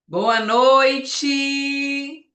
Boa noite!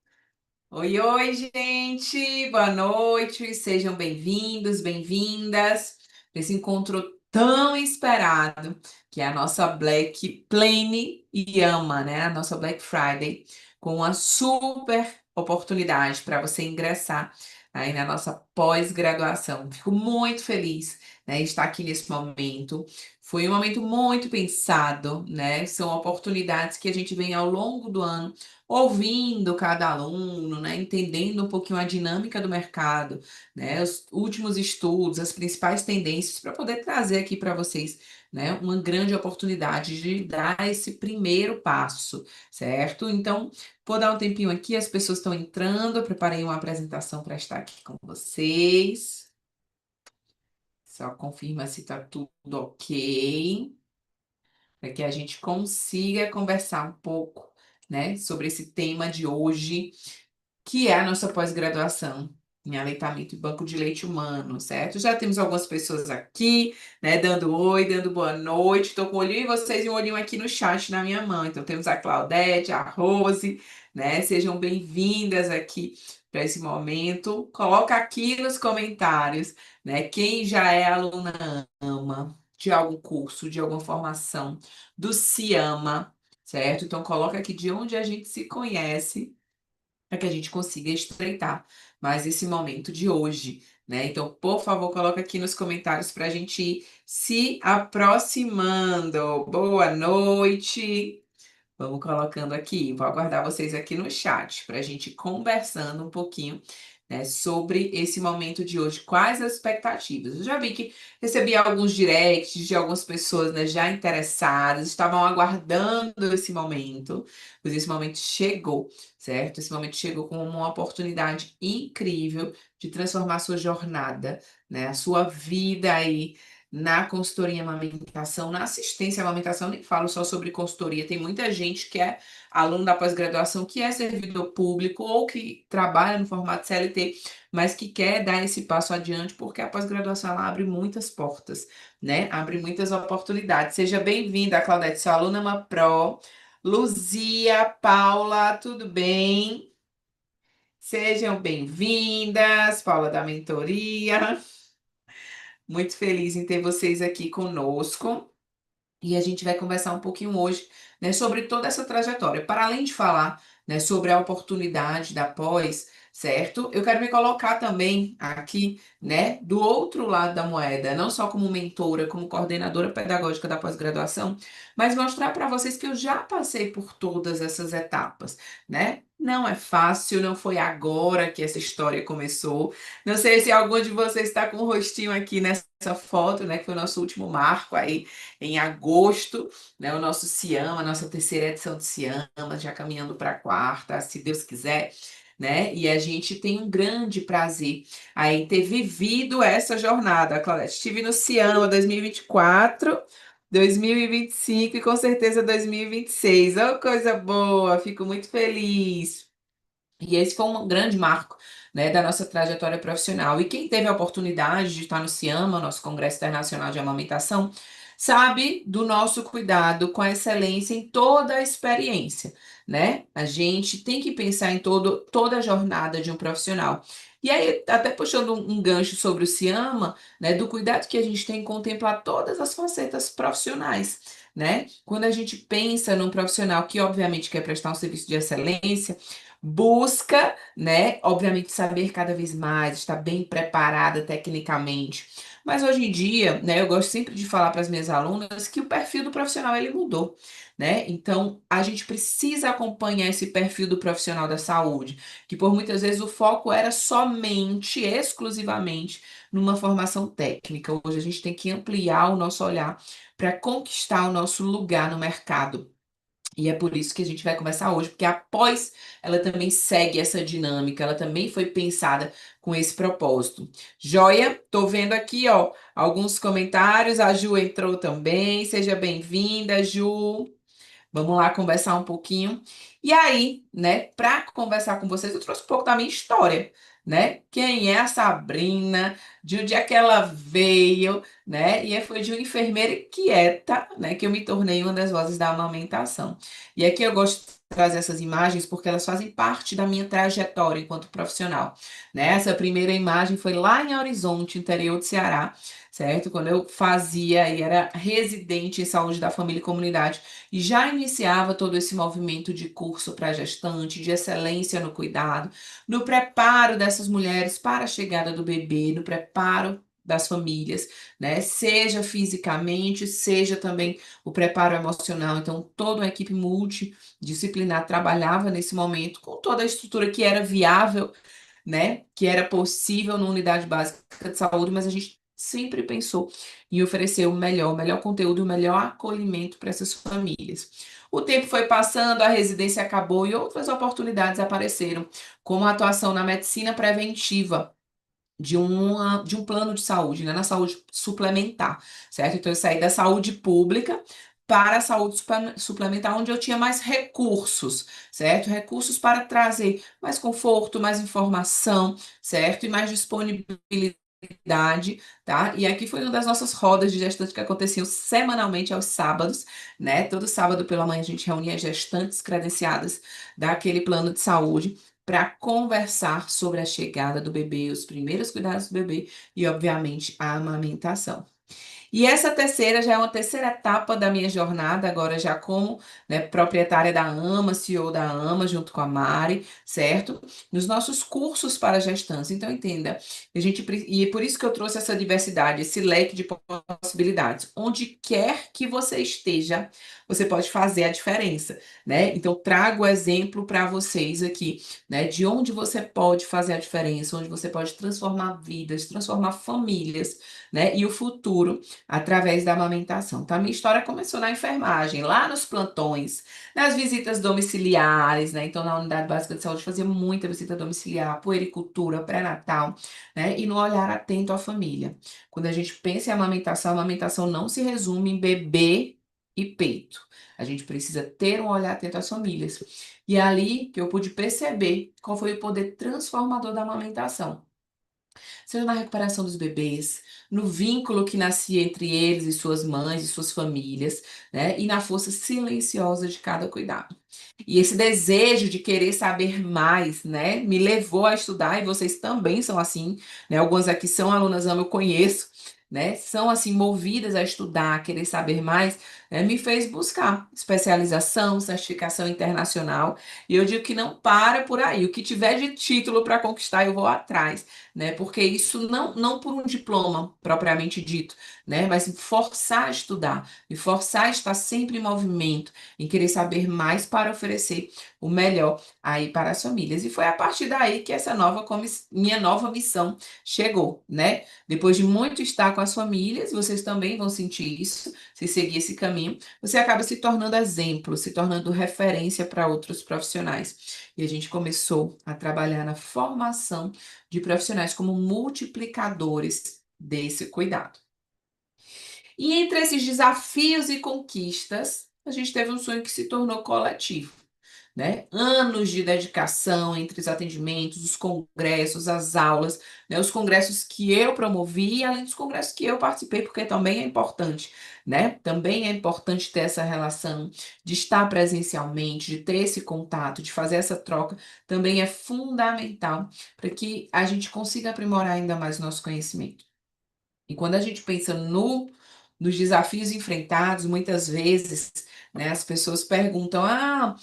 Oi, oi, gente! Boa noite! Sejam bem-vindos, bem-vindas para esse encontro tão esperado, que é a nossa Black Plane Yama, né? A nossa Black Friday, com uma super oportunidade para você ingressar aí na nossa pós-graduação. Fico muito feliz, né, de estar aqui nesse momento. Foi um momento muito pensado, né? São oportunidades que a gente vem ao longo do ano ouvindo cada aluno, né, entendendo um pouquinho a dinâmica do mercado, né, os últimos estudos, as principais tendências, para poder trazer aqui para vocês, né, uma grande oportunidade de dar esse primeiro passo, certo? Então, vou dar um tempinho aqui, as pessoas estão entrando, eu preparei uma apresentação para estar aqui com vocês. Só confirma se está tudo ok, para que a gente consiga conversar um pouco, né, sobre esse tema de hoje, que é a nossa pós-graduação em aleitamento e banco de leite humano, certo? Já temos algumas pessoas aqui, né, dando oi, dando boa noite. Estou com um olhinho em vocês e um olhinho aqui no chat na minha mão. Então, temos a Claudete, a Rose, né? Sejam bem-vindas aqui para esse momento. Coloca aqui nos comentários, né, quem já é aluna AMA de algum curso, de alguma formação do CIAMA, certo? Então, coloca aqui de onde a gente se conhece para que a gente consiga estreitar mais esse momento de hoje, né? Então, por favor, coloca aqui nos comentários para a gente ir se aproximando. Boa noite. Vamos colocando aqui. Vou aguardar vocês aqui no chat para a gente ir conversando um pouquinho, né, sobre esse momento de hoje. Quais as expectativas? Eu já vi que recebi alguns directs de algumas pessoas, né, já interessadas, estavam aguardando esse momento, pois esse momento chegou, certo? Esse momento chegou com uma oportunidade incrível de transformar a sua jornada, né, a sua vida aí na consultoria em amamentação, na assistência à amamentação, nem falo só sobre consultoria, tem muita gente que é aluno da pós-graduação, que é servidor público ou que trabalha no formato CLT, mas que quer dar esse passo adiante, porque a pós-graduação ela abre muitas portas, né? Abre muitas oportunidades. Seja bem-vinda, Claudete, sua aluna uma Pro. Luzia, Paula, tudo bem? Sejam bem-vindas, Paula da mentoria. Muito feliz em ter vocês aqui conosco. E a gente vai conversar um pouquinho hoje, né, sobre toda essa trajetória. Para além de falar, né, sobre a oportunidade da pós, certo? Eu quero me colocar também aqui, né, do outro lado da moeda, não só como mentora, como coordenadora pedagógica da pós-graduação, mas mostrar para vocês que eu já passei por todas essas etapas, né? Não é fácil, não foi agora que essa história começou. Não sei se algum de vocês está com o rostinho aqui nessa foto, né, que foi o nosso último marco aí em agosto, né, o nosso Ciama, a nossa terceira edição do Ciama, já caminhando para a quarta, se Deus quiser, né? E a gente tem um grande prazer aí em ter vivido essa jornada, Claudete. Estive no Ciama 2024, 2025 e com certeza 2026. Oh, coisa boa, fico muito feliz. E esse foi um grande marco, né, da nossa trajetória profissional. E quem teve a oportunidade de estar no CIAMA, nosso Congresso Internacional de Amamentação, sabe do nosso cuidado com a excelência em toda a experiência, né? A gente tem que pensar em toda a jornada de um profissional. E aí, até puxando um gancho sobre o CIAMA, né, do cuidado que a gente tem em contemplar todas as facetas profissionais, né? Quando a gente pensa num profissional que, obviamente, quer prestar um serviço de excelência, busca, né, obviamente saber cada vez mais, estar bem preparada tecnicamente. Mas hoje em dia, né, eu gosto sempre de falar para as minhas alunas que o perfil do profissional ele mudou, né? Então, a gente precisa acompanhar esse perfil do profissional da saúde, que por muitas vezes o foco era somente, exclusivamente numa formação técnica. Hoje a gente tem que ampliar o nosso olhar para conquistar o nosso lugar no mercado. E é por isso que a gente vai começar hoje, porque após ela também segue essa dinâmica, ela também foi pensada com esse propósito. Joia? Tô vendo aqui, ó, alguns comentários. A Ju entrou também. Seja bem-vinda, Ju. Vamos lá conversar um pouquinho. E aí, né, para conversar com vocês, eu trouxe um pouco da minha história, né? Quem é a Sabrina? De onde é que ela veio? né? E foi de uma enfermeira quieta, né, que eu me tornei uma das vozes da amamentação. E aqui eu gosto de trazer essas imagens porque elas fazem parte da minha trajetória enquanto profissional, né? Essa primeira imagem foi lá em Horizonte, interior do Ceará, certo? Quando eu fazia e era residente em saúde da família e comunidade e já iniciava todo esse movimento de curso para gestante, de excelência no cuidado, no preparo dessas mulheres para a chegada do bebê, no preparo das famílias, né? Seja fisicamente, seja também o preparo emocional. Então, toda uma equipe multidisciplinar trabalhava nesse momento com toda a estrutura que era viável, né? Que era possível na unidade básica de saúde, mas a gente sempre pensou em oferecer o melhor conteúdo, o melhor acolhimento para essas famílias. O tempo foi passando, a residência acabou e outras oportunidades apareceram, como a atuação na medicina preventiva de um plano de saúde, né, na saúde suplementar, certo? Então, eu saí da saúde pública para a saúde suplementar, onde eu tinha mais recursos, certo? Recursos para trazer mais conforto, mais informação, certo? E mais disponibilidade, tá? E aqui foi uma das nossas rodas de gestante que aconteciam semanalmente aos sábados, né? Todo sábado pela manhã a gente reunia gestantes credenciadas daquele plano de saúde para conversar sobre a chegada do bebê, os primeiros cuidados do bebê e, obviamente, a amamentação. E essa terceira já é uma terceira etapa da minha jornada, agora já como, né, proprietária da AMA, CEO da AMA, junto com a Mari, certo? Nos nossos cursos para gestantes. Então, entenda, e é por isso que eu trouxe essa diversidade, esse leque de possibilidades. Onde quer que você esteja, você pode fazer a diferença, né? Então, trago o exemplo para vocês aqui, né, de onde você pode fazer a diferença, onde você pode transformar vidas, transformar famílias, né, e o futuro através da amamentação. Então, a minha história começou na enfermagem, lá nos plantões, nas visitas domiciliares, né? Então, na unidade básica de saúde, fazia muita visita domiciliar, puericultura, pré-natal, né? E no olhar atento à família. Quando a gente pensa em amamentação, a amamentação não se resume em bebê e peito. A gente precisa ter um olhar atento às famílias. E é ali que eu pude perceber qual foi o poder transformador da amamentação, seja na recuperação dos bebês, no vínculo que nascia entre eles e suas mães e suas famílias, né? E na força silenciosa de cada cuidado. E esse desejo de querer saber mais, né, me levou a estudar, e vocês também são assim, né? Algumas aqui são alunas AMA, eu conheço, né? São assim movidas a estudar, a querer saber mais, né? Me fez buscar especialização, certificação internacional. E eu digo que não para por aí. O que tiver de título para conquistar, eu vou atrás, né? Porque isso não por um diploma propriamente dito, né? Mas me forçar a estudar, me forçar a estar sempre em movimento, em querer saber mais para oferecer o melhor aí para as famílias. E foi a partir daí que essa minha nova missão chegou, né? Depois de muito estar com as famílias, vocês também vão sentir isso, se seguir esse caminho, você acaba se tornando exemplo, se tornando referência para outros profissionais. E a gente começou a trabalhar na formação de profissionais como multiplicadores desse cuidado. E entre esses desafios e conquistas, a gente teve um sonho que se tornou coletivo, né? Anos de dedicação entre os atendimentos, os congressos, as aulas, né? Os congressos que eu promovi, além dos congressos que eu participei, porque também é importante, né? Também é importante ter essa relação, de estar presencialmente, de ter esse contato, de fazer essa troca, também é fundamental para que a gente consiga aprimorar ainda mais o nosso conhecimento. E quando a gente pensa nos desafios enfrentados, muitas vezes, né, as pessoas perguntam: ah,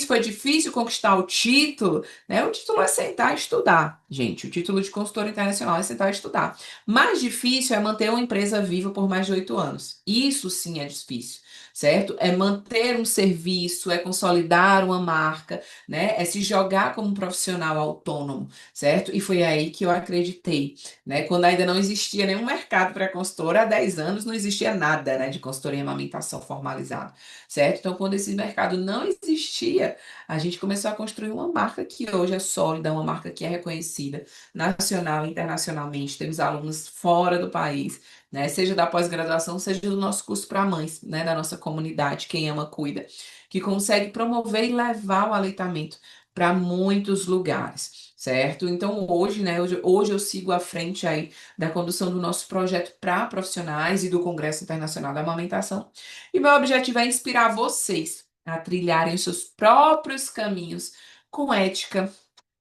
foi difícil conquistar o título, né? O título é sentar e estudar, gente. O título de consultor internacional é sentar e estudar. Mais difícil é manter uma empresa viva por mais de 8 anos. Isso sim é difícil, certo? É manter um serviço, é consolidar uma marca, né? É se jogar como um profissional autônomo, certo? E foi aí que eu acreditei, né? Quando ainda não existia nenhum mercado para consultora, há 10 anos não existia nada, né, de consultoria em amamentação formalizada, certo? Então, quando esse mercado não existia, a gente começou a construir uma marca que hoje é sólida, uma marca que é reconhecida nacional e internacionalmente. Temos alunos fora do país, né, seja da pós-graduação, seja do nosso curso para mães, né, da nossa comunidade, quem ama cuida, que consegue promover e levar o aleitamento para muitos lugares, certo? Então hoje, né, hoje eu sigo à frente aí da condução do nosso projeto para profissionais e do Congresso Internacional da Amamentação. E meu objetivo é inspirar vocês a trilharem os seus próprios caminhos com ética,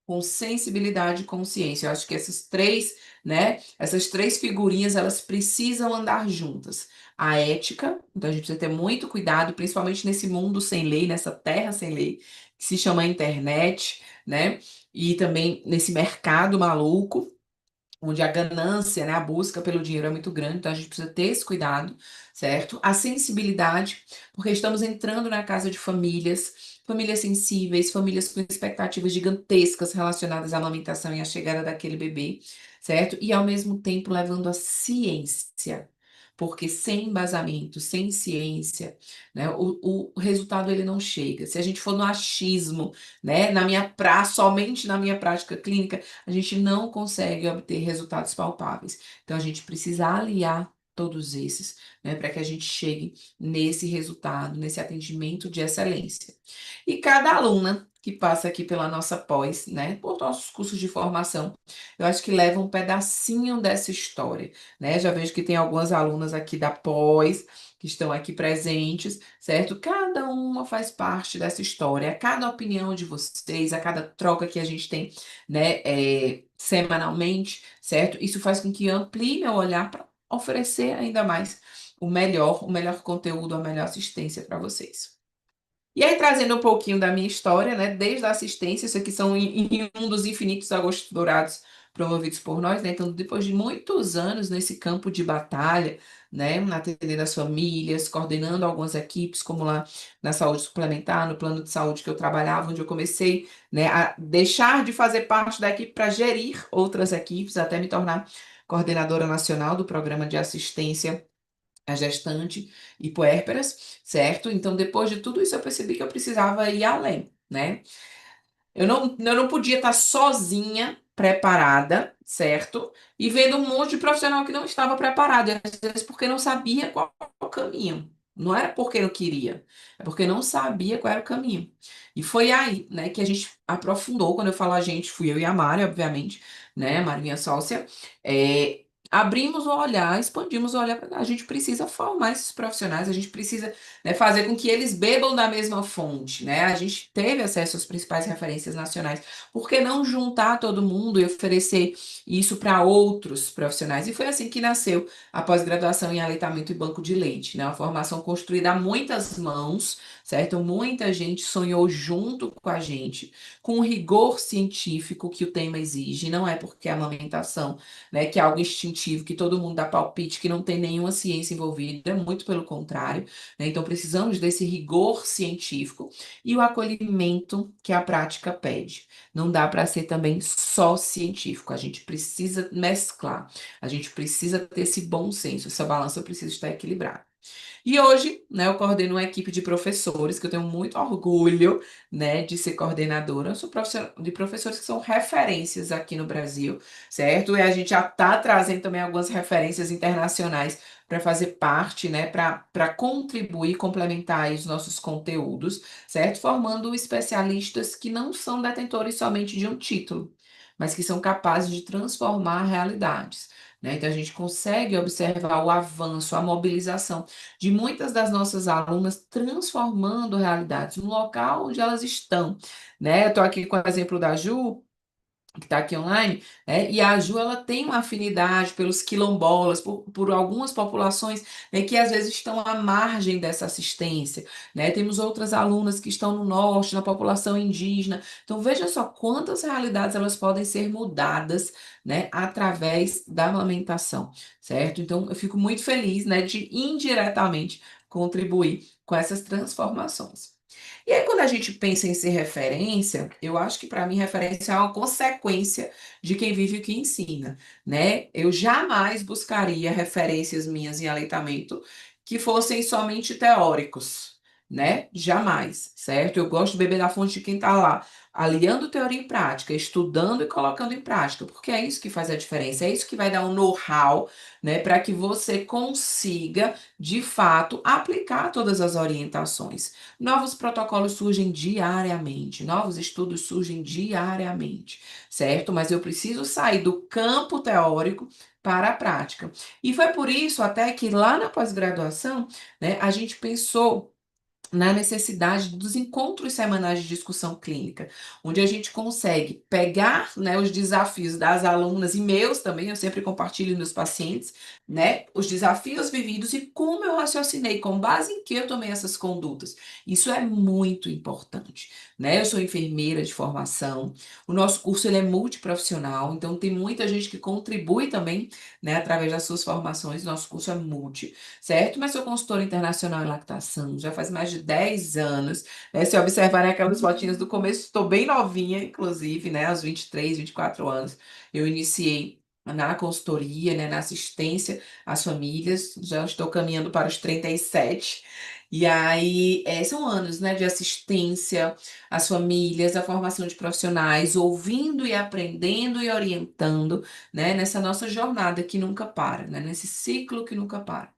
com sensibilidade e consciência. Eu acho que essas três, né, essas três figurinhas, elas precisam andar juntas. A ética, então a gente precisa ter muito cuidado, principalmente nesse mundo sem lei, nessa terra sem lei, que se chama internet, né? E também nesse mercado maluco, onde a ganância, né, a busca pelo dinheiro é muito grande, então a gente precisa ter esse cuidado, certo? A sensibilidade, porque estamos entrando na casa de famílias, famílias sensíveis, famílias com expectativas gigantescas relacionadas à amamentação e à chegada daquele bebê, certo? E ao mesmo tempo levando a ciência. Porque sem embasamento, sem ciência, né, o resultado ele não chega. Se a gente for no achismo, né, somente na minha prática clínica, a gente não consegue obter resultados palpáveis. Então, a gente precisa aliar todos esses, né, para que a gente chegue nesse resultado, nesse atendimento de excelência. E cada aluna que passa aqui pela nossa pós, né, por nossos cursos de formação, eu acho que leva um pedacinho dessa história, né? Já vejo que tem algumas alunas aqui da pós que estão aqui presentes, certo? Cada uma faz parte dessa história, a cada opinião de vocês, a cada troca que a gente tem, né, semanalmente, certo? Isso faz com que amplie meu olhar para oferecer ainda mais o melhor conteúdo, a melhor assistência para vocês. E aí, trazendo um pouquinho da minha história, né? Desde a assistência, isso aqui são em um dos infinitos agostos dourados promovidos por nós, né? Então, depois de muitos anos nesse campo de batalha, né? Atendendo as famílias, coordenando algumas equipes, como lá na saúde suplementar, no plano de saúde que eu trabalhava, onde eu comecei, né, a deixar de fazer parte da equipe para gerir outras equipes, até me tornar coordenadora nacional do programa de assistência a gestante e puérperas, certo? Então, depois de tudo isso, eu percebi que eu precisava ir além, né? Eu não podia estar sozinha, preparada, certo? E vendo um monte de profissional que não estava preparado, e às vezes porque não sabia qual o caminho. Não era porque não queria, é porque não sabia qual era o caminho. E foi aí, né, que a gente aprofundou. Quando eu falo a gente, fui eu e a Mari, obviamente, né, a Mari, minha sócia. Abrimos o olhar, expandimos o olhar. A gente precisa formar esses profissionais, a gente precisa, né, fazer com que eles bebam da mesma fonte, né? A gente teve acesso às principais referências nacionais. Por que não juntar todo mundo e oferecer isso para outros profissionais? E foi assim que nasceu a pós-graduação em aleitamento e banco de leite, né? Uma formação construída a muitas mãos, certo? Muita gente sonhou junto com a gente, com o rigor científico que o tema exige. Não é porque a amamentação, né, que é algo instintivo, que todo mundo dá palpite, que não tem nenhuma ciência envolvida, muito pelo contrário, né? Então precisamos desse rigor científico e o acolhimento que a prática pede. Não dá para ser também só científico, a gente precisa mesclar, a gente precisa ter esse bom senso, essa balança precisa estar equilibrada. E hoje, né, eu coordeno uma equipe de professores, que eu tenho muito orgulho, né, de ser coordenadora. Eu sou professora de professores que são referências aqui no Brasil, certo? E a gente já está trazendo também algumas referências internacionais para fazer parte, né, para contribuir, complementar aí os nossos conteúdos, certo? Formando especialistas que não são detentores somente de um título, mas que são capazes de transformar realidades, né? Então a gente consegue observar o avanço, a mobilização de muitas das nossas alunas transformando realidades no local onde elas estão, né? Eu estou aqui com o exemplo da Ju, que está aqui online, né? E a Ju, ela tem uma afinidade pelos quilombolas, por algumas populações, né, que às vezes estão à margem dessa assistência, né? Temos outras alunas que estão no norte, na população indígena. Então, veja só quantas realidades elas podem ser mudadas, né, através da amamentação, certo? Então, eu fico muito feliz, né, de indiretamente contribuir com essas transformações. E aí, quando a gente pensa em ser referência, eu acho que para mim referência é uma consequência de quem vive o que ensina, né? Eu jamais buscaria referências minhas em aleitamento que fossem somente teóricos. né? Jamais, certo? Eu gosto de beber da fonte de quem está lá, aliando teoria e prática, estudando e colocando em prática, porque é isso que faz a diferença, é isso que vai dar um know-how, né, para que você consiga, de fato, aplicar todas as orientações. Novos protocolos surgem diariamente, novos estudos surgem diariamente, certo? Mas eu preciso sair do campo teórico para a prática. E foi por isso até que lá na pós-graduação, né, a gente pensou na necessidade dos encontros semanais de discussão clínica, onde a gente consegue pegar, né, os desafios das alunas e meus também, eu sempre compartilho nos pacientes, né, os desafios vividos e como eu raciocinei, com base em que eu tomei essas condutas. Isso é muito importante, né? Eu sou enfermeira de formação, o nosso curso ele é multiprofissional, então tem muita gente que contribui também, né, através das suas formações, nosso curso é multi, certo? Mas sou consultora internacional em lactação, já faz mais de 10 anos, né? Se observarem aquelas fotinhas do começo, estou bem novinha, inclusive, né? Aos 23, 24 anos, eu iniciei na consultoria, né? Na assistência às famílias, já estou caminhando para os 37. E aí, são anos, né, de assistência às famílias, a formação de profissionais, ouvindo e aprendendo e orientando, né, nessa nossa jornada que nunca para, né, nesse ciclo que nunca para.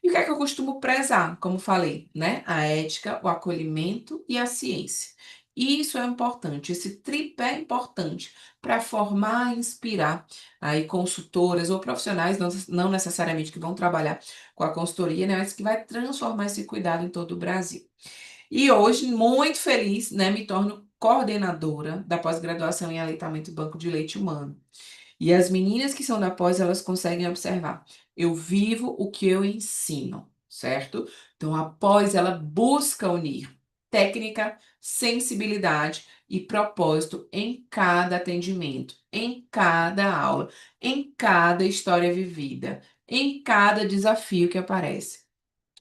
E o que é que eu costumo prezar? Como falei, né? A ética, o acolhimento e a ciência. Isso é importante, esse tripé é importante para formar e inspirar aí consultoras ou profissionais, não necessariamente que vão trabalhar com a consultoria, né? Mas que vai transformar esse cuidado em todo o Brasil. E hoje, muito feliz, né? Me torno coordenadora da pós-graduação em aleitamento e banco de leite humano. E as meninas que são da pós, elas conseguem observar. Eu vivo o que eu ensino, certo? Então, a pós, ela busca unir técnica, sensibilidade e propósito em cada atendimento, em cada aula, em cada história vivida, em cada desafio que aparece.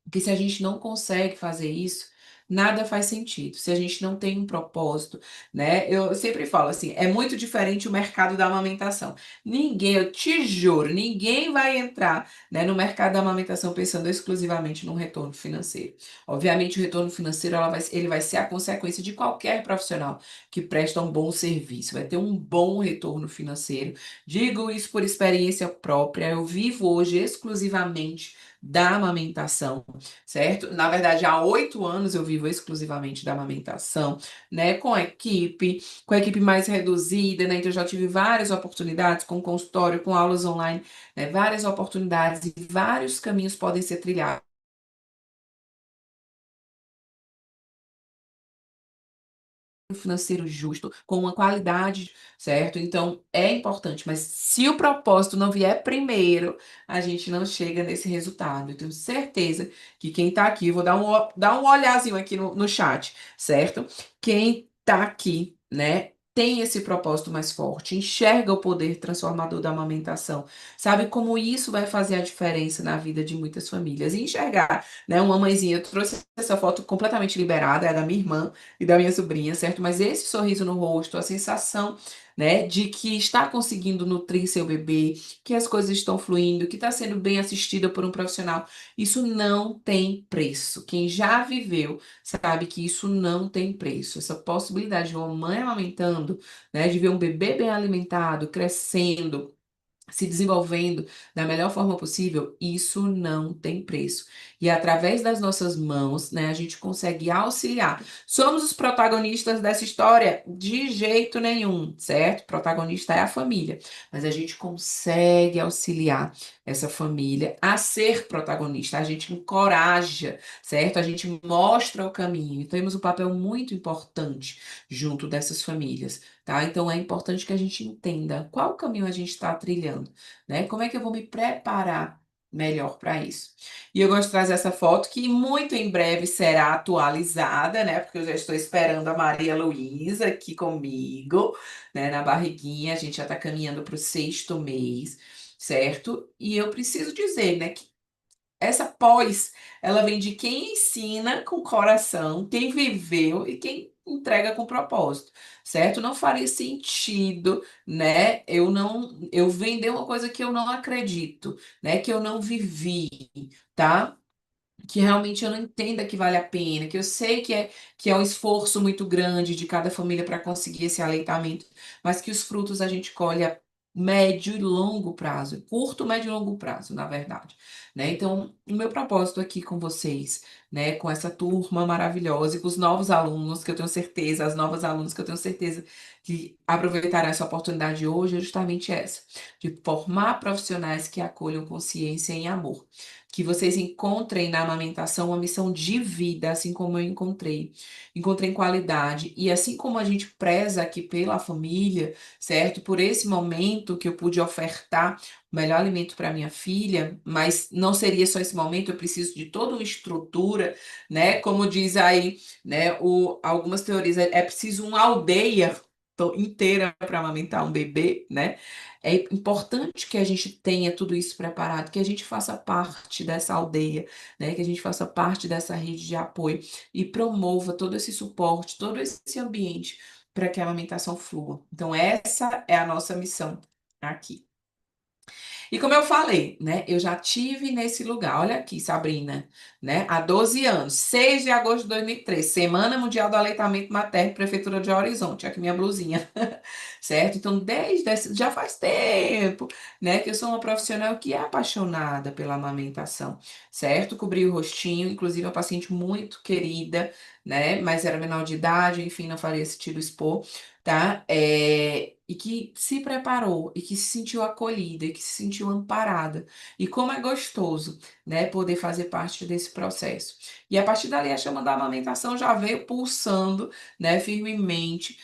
Porque se a gente não consegue fazer isso, nada faz sentido. Se a gente não tem um propósito, né? Eu sempre falo assim, é muito diferente o mercado da amamentação. Ninguém, eu te juro, ninguém vai entrar, né, no mercado da amamentação pensando exclusivamente no retorno financeiro. Obviamente, o retorno financeiro ele vai ser a consequência de qualquer profissional que presta um bom serviço, vai ter um bom retorno financeiro. Digo isso por experiência própria. Eu vivo hoje exclusivamente da amamentação, certo? Na verdade, há 8 anos eu vivo exclusivamente da amamentação, né? Com a equipe mais reduzida, né? Então, eu já tive várias oportunidades com consultório, com aulas online, né? Várias oportunidades e vários caminhos podem ser trilhados. Financeiro justo, com uma qualidade, certo? Então é importante, mas se o propósito não vier primeiro, a gente não chega nesse resultado. Eu tenho certeza que quem tá aqui, vou dar um olhazinho aqui no chat, certo? Quem tá aqui, né? Tem esse propósito mais forte, enxerga o poder transformador da amamentação, sabe como isso vai fazer a diferença na vida de muitas famílias. E enxergar, né? Uma mãezinha, eu trouxe essa foto completamente liberada, é da minha irmã, e da minha sobrinha, certo? Mas esse sorriso no rosto, a sensação, né, de que está conseguindo nutrir seu bebê, que as coisas estão fluindo, que está sendo bem assistida por um profissional, isso não tem preço. Quem já viveu sabe que isso não tem preço. Essa possibilidade de uma mãe amamentando, né, de ver um bebê bem alimentado, crescendo, se desenvolvendo da melhor forma possível, isso não tem preço. E através das nossas mãos, né, a gente consegue auxiliar. Somos os protagonistas dessa história? De jeito nenhum, certo? O protagonista é a família, mas a gente consegue auxiliar essa família a ser protagonista. A gente encoraja, certo? A gente mostra o caminho. E temos um papel muito importante junto dessas famílias, tá? Então é importante que a gente entenda qual caminho a gente está trilhando, né? Como é que eu vou me preparar melhor para isso? E eu gosto de trazer essa foto que muito em breve será atualizada, né? Porque eu já estou esperando a Maria Luísa aqui comigo, né? Na barriguinha, a gente já está caminhando para o sexto mês, certo? E eu preciso dizer, né, que essa pós, ela vem de quem ensina com coração, quem viveu e quem entrega com propósito, certo? Não faria sentido, né? Eu vender uma coisa que eu não acredito, né? Que eu não vivi, tá? que realmente eu não entenda que vale a pena, que eu sei que é um esforço muito grande de cada família para conseguir esse aleitamento, mas que os frutos a gente colhe a médio e longo prazo, curto, médio e longo prazo, na verdade, né? Então, o meu propósito aqui com vocês, né, com essa turma maravilhosa e com os novos alunos, que eu tenho certeza, as novas alunas que eu tenho certeza que aproveitarão essa oportunidade hoje, é justamente essa, de formar profissionais que acolham consciência em amor, que vocês encontrem na amamentação uma missão de vida, assim como eu encontrei. Encontrei qualidade. E assim como a gente preza aqui pela família, certo? Por esse momento que eu pude ofertar o melhor alimento para minha filha, mas não seria só esse momento, eu preciso de toda uma estrutura, né? Como diz aí, né, algumas teorias, é preciso uma aldeia inteira para amamentar um bebê, né? É importante que a gente tenha tudo isso preparado, que a gente faça parte dessa aldeia, né? Que a gente faça parte dessa rede de apoio e promova todo esse suporte, todo esse ambiente para que a amamentação flua. Então, essa é a nossa missão aqui. E como eu falei, né, eu já tive nesse lugar, olha aqui, Sabrina, né, há 12 anos, 6 de agosto de 2003, Semana Mundial do Aleitamento Materno, Prefeitura de Horizonte, aqui minha blusinha, certo? Então, já faz tempo, né, que eu sou uma profissional que é apaixonada pela amamentação, certo? Cobri o rostinho, inclusive uma paciente muito querida, né, mas era menor de idade, enfim, não faria sentido expor, tá? E que se preparou, e que se sentiu acolhida, e que se sentiu amparada. E como é gostoso, né, poder fazer parte desse processo. E a partir dali, a chama da amamentação já veio pulsando, né, firmemente,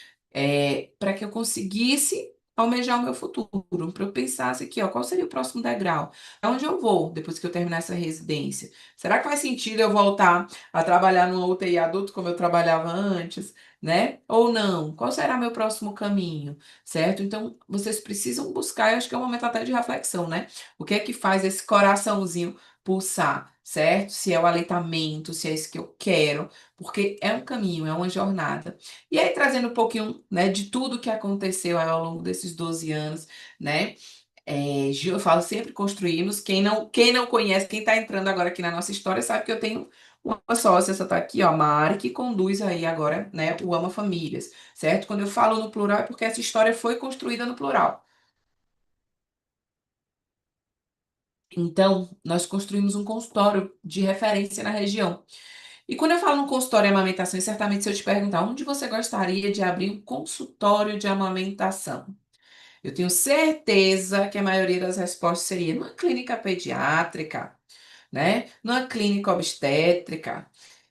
para que eu conseguisse almejar o meu futuro, para eu pensasse aqui, ó, qual seria o próximo degrau? Aonde eu vou depois que eu terminar essa residência? Será que faz sentido eu voltar a trabalhar numa UTI adulto como eu trabalhava antes? Né? Ou não? Qual será meu próximo caminho? Certo? Então, vocês precisam buscar, eu acho que é um momento até de reflexão, né? O que é que faz esse coraçãozinho pulsar, certo? Se é o aleitamento, se é isso que eu quero, porque é um caminho, é uma jornada. E aí, trazendo um pouquinho, né, de tudo que aconteceu aí ao longo desses 12 anos, né? Gil, eu falo sempre construímos. Quem não conhece, quem está entrando agora aqui na nossa história, sabe que eu tenho uma sócia, essa tá aqui, ó, Mari, que conduz aí agora, né, o Ama Famílias, certo? Quando eu falo no plural é porque essa história foi construída no plural. Então, nós construímos um consultório de referência na região. E quando eu falo no consultório de amamentação, e certamente se eu te perguntar onde você gostaria de abrir um consultório de amamentação, eu tenho certeza que a maioria das respostas seria numa clínica pediátrica, né? Numa clínica obstétrica.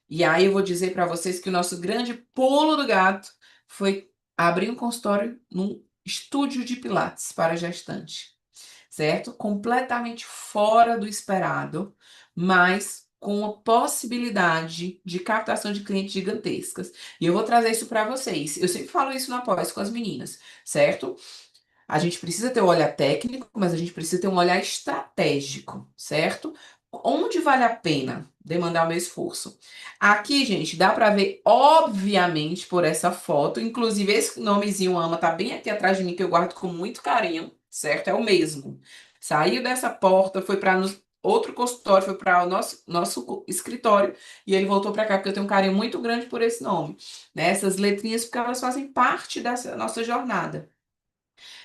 E aí eu vou dizer para vocês que o nosso grande pulo do gato foi abrir um consultório num estúdio de pilates para gestante, certo? Completamente fora do esperado, mas com a possibilidade de captação de clientes gigantescas. E eu vou trazer isso para vocês. Eu sempre falo isso na pós com as meninas, certo? A gente precisa ter um olhar técnico, mas a gente precisa ter um olhar estratégico, certo? Onde vale a pena demandar o meu esforço? Aqui, gente, dá para ver, obviamente, por essa foto. Inclusive, esse nomezinho Ama tá bem aqui atrás de mim, que eu guardo com muito carinho, certo? É o mesmo. Saiu dessa porta, foi para outro consultório, foi para o nosso escritório, e ele voltou para cá, porque eu tenho um carinho muito grande por esse nome, né? Essas letrinhas, porque elas fazem parte dessa nossa jornada.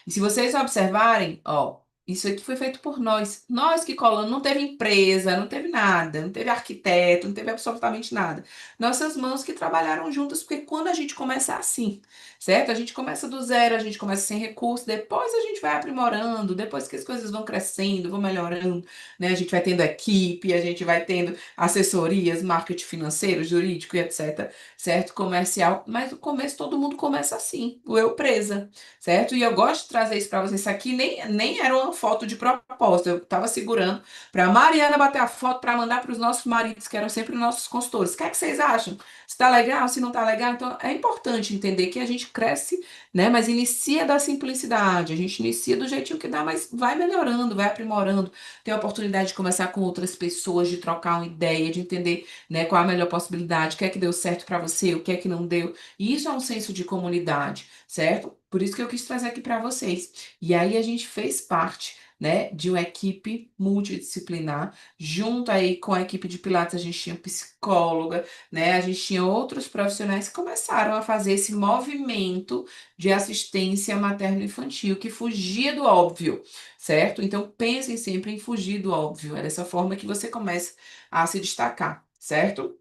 E se vocês observarem, ó, isso aqui foi feito por nós. Nós que colamos, não teve empresa, não teve nada, não teve arquiteto, não teve absolutamente nada. Nossas mãos que trabalharam juntas, porque quando a gente começa assim, certo? A gente começa do zero, a gente começa sem recurso, depois a gente vai aprimorando, depois que as coisas vão crescendo, vão melhorando, né? A gente vai tendo equipe, a gente vai tendo assessorias, marketing financeiro, jurídico e etc, certo? Comercial, mas no começo todo mundo começa assim, o eu presa, certo? E eu gosto de trazer isso para vocês. Isso aqui nem era uma foto de propósito. Eu estava segurando para a Mariana bater a foto para mandar para os nossos maridos, que eram sempre nossos consultores. O que é que vocês acham? Se tá legal, se não tá legal? Então é importante entender que a gente cresce, né? Mas inicia da simplicidade. A gente inicia do jeitinho que dá, mas vai melhorando, vai aprimorando. Tem a oportunidade de conversar com outras pessoas, de trocar uma ideia, de entender, né, qual a melhor possibilidade, o que é que deu certo para você, o que é que não deu. E isso é um senso de comunidade, certo? Por isso que eu quis trazer aqui para vocês. E aí a gente fez parte né, de uma equipe multidisciplinar. Junto aí com a equipe de Pilates, a gente tinha psicóloga, né, a gente tinha outros profissionais que começaram a fazer esse movimento de assistência materno-infantil, que fugia do óbvio, certo? Então, pensem sempre em fugir do óbvio. É dessa forma que você começa a se destacar, certo?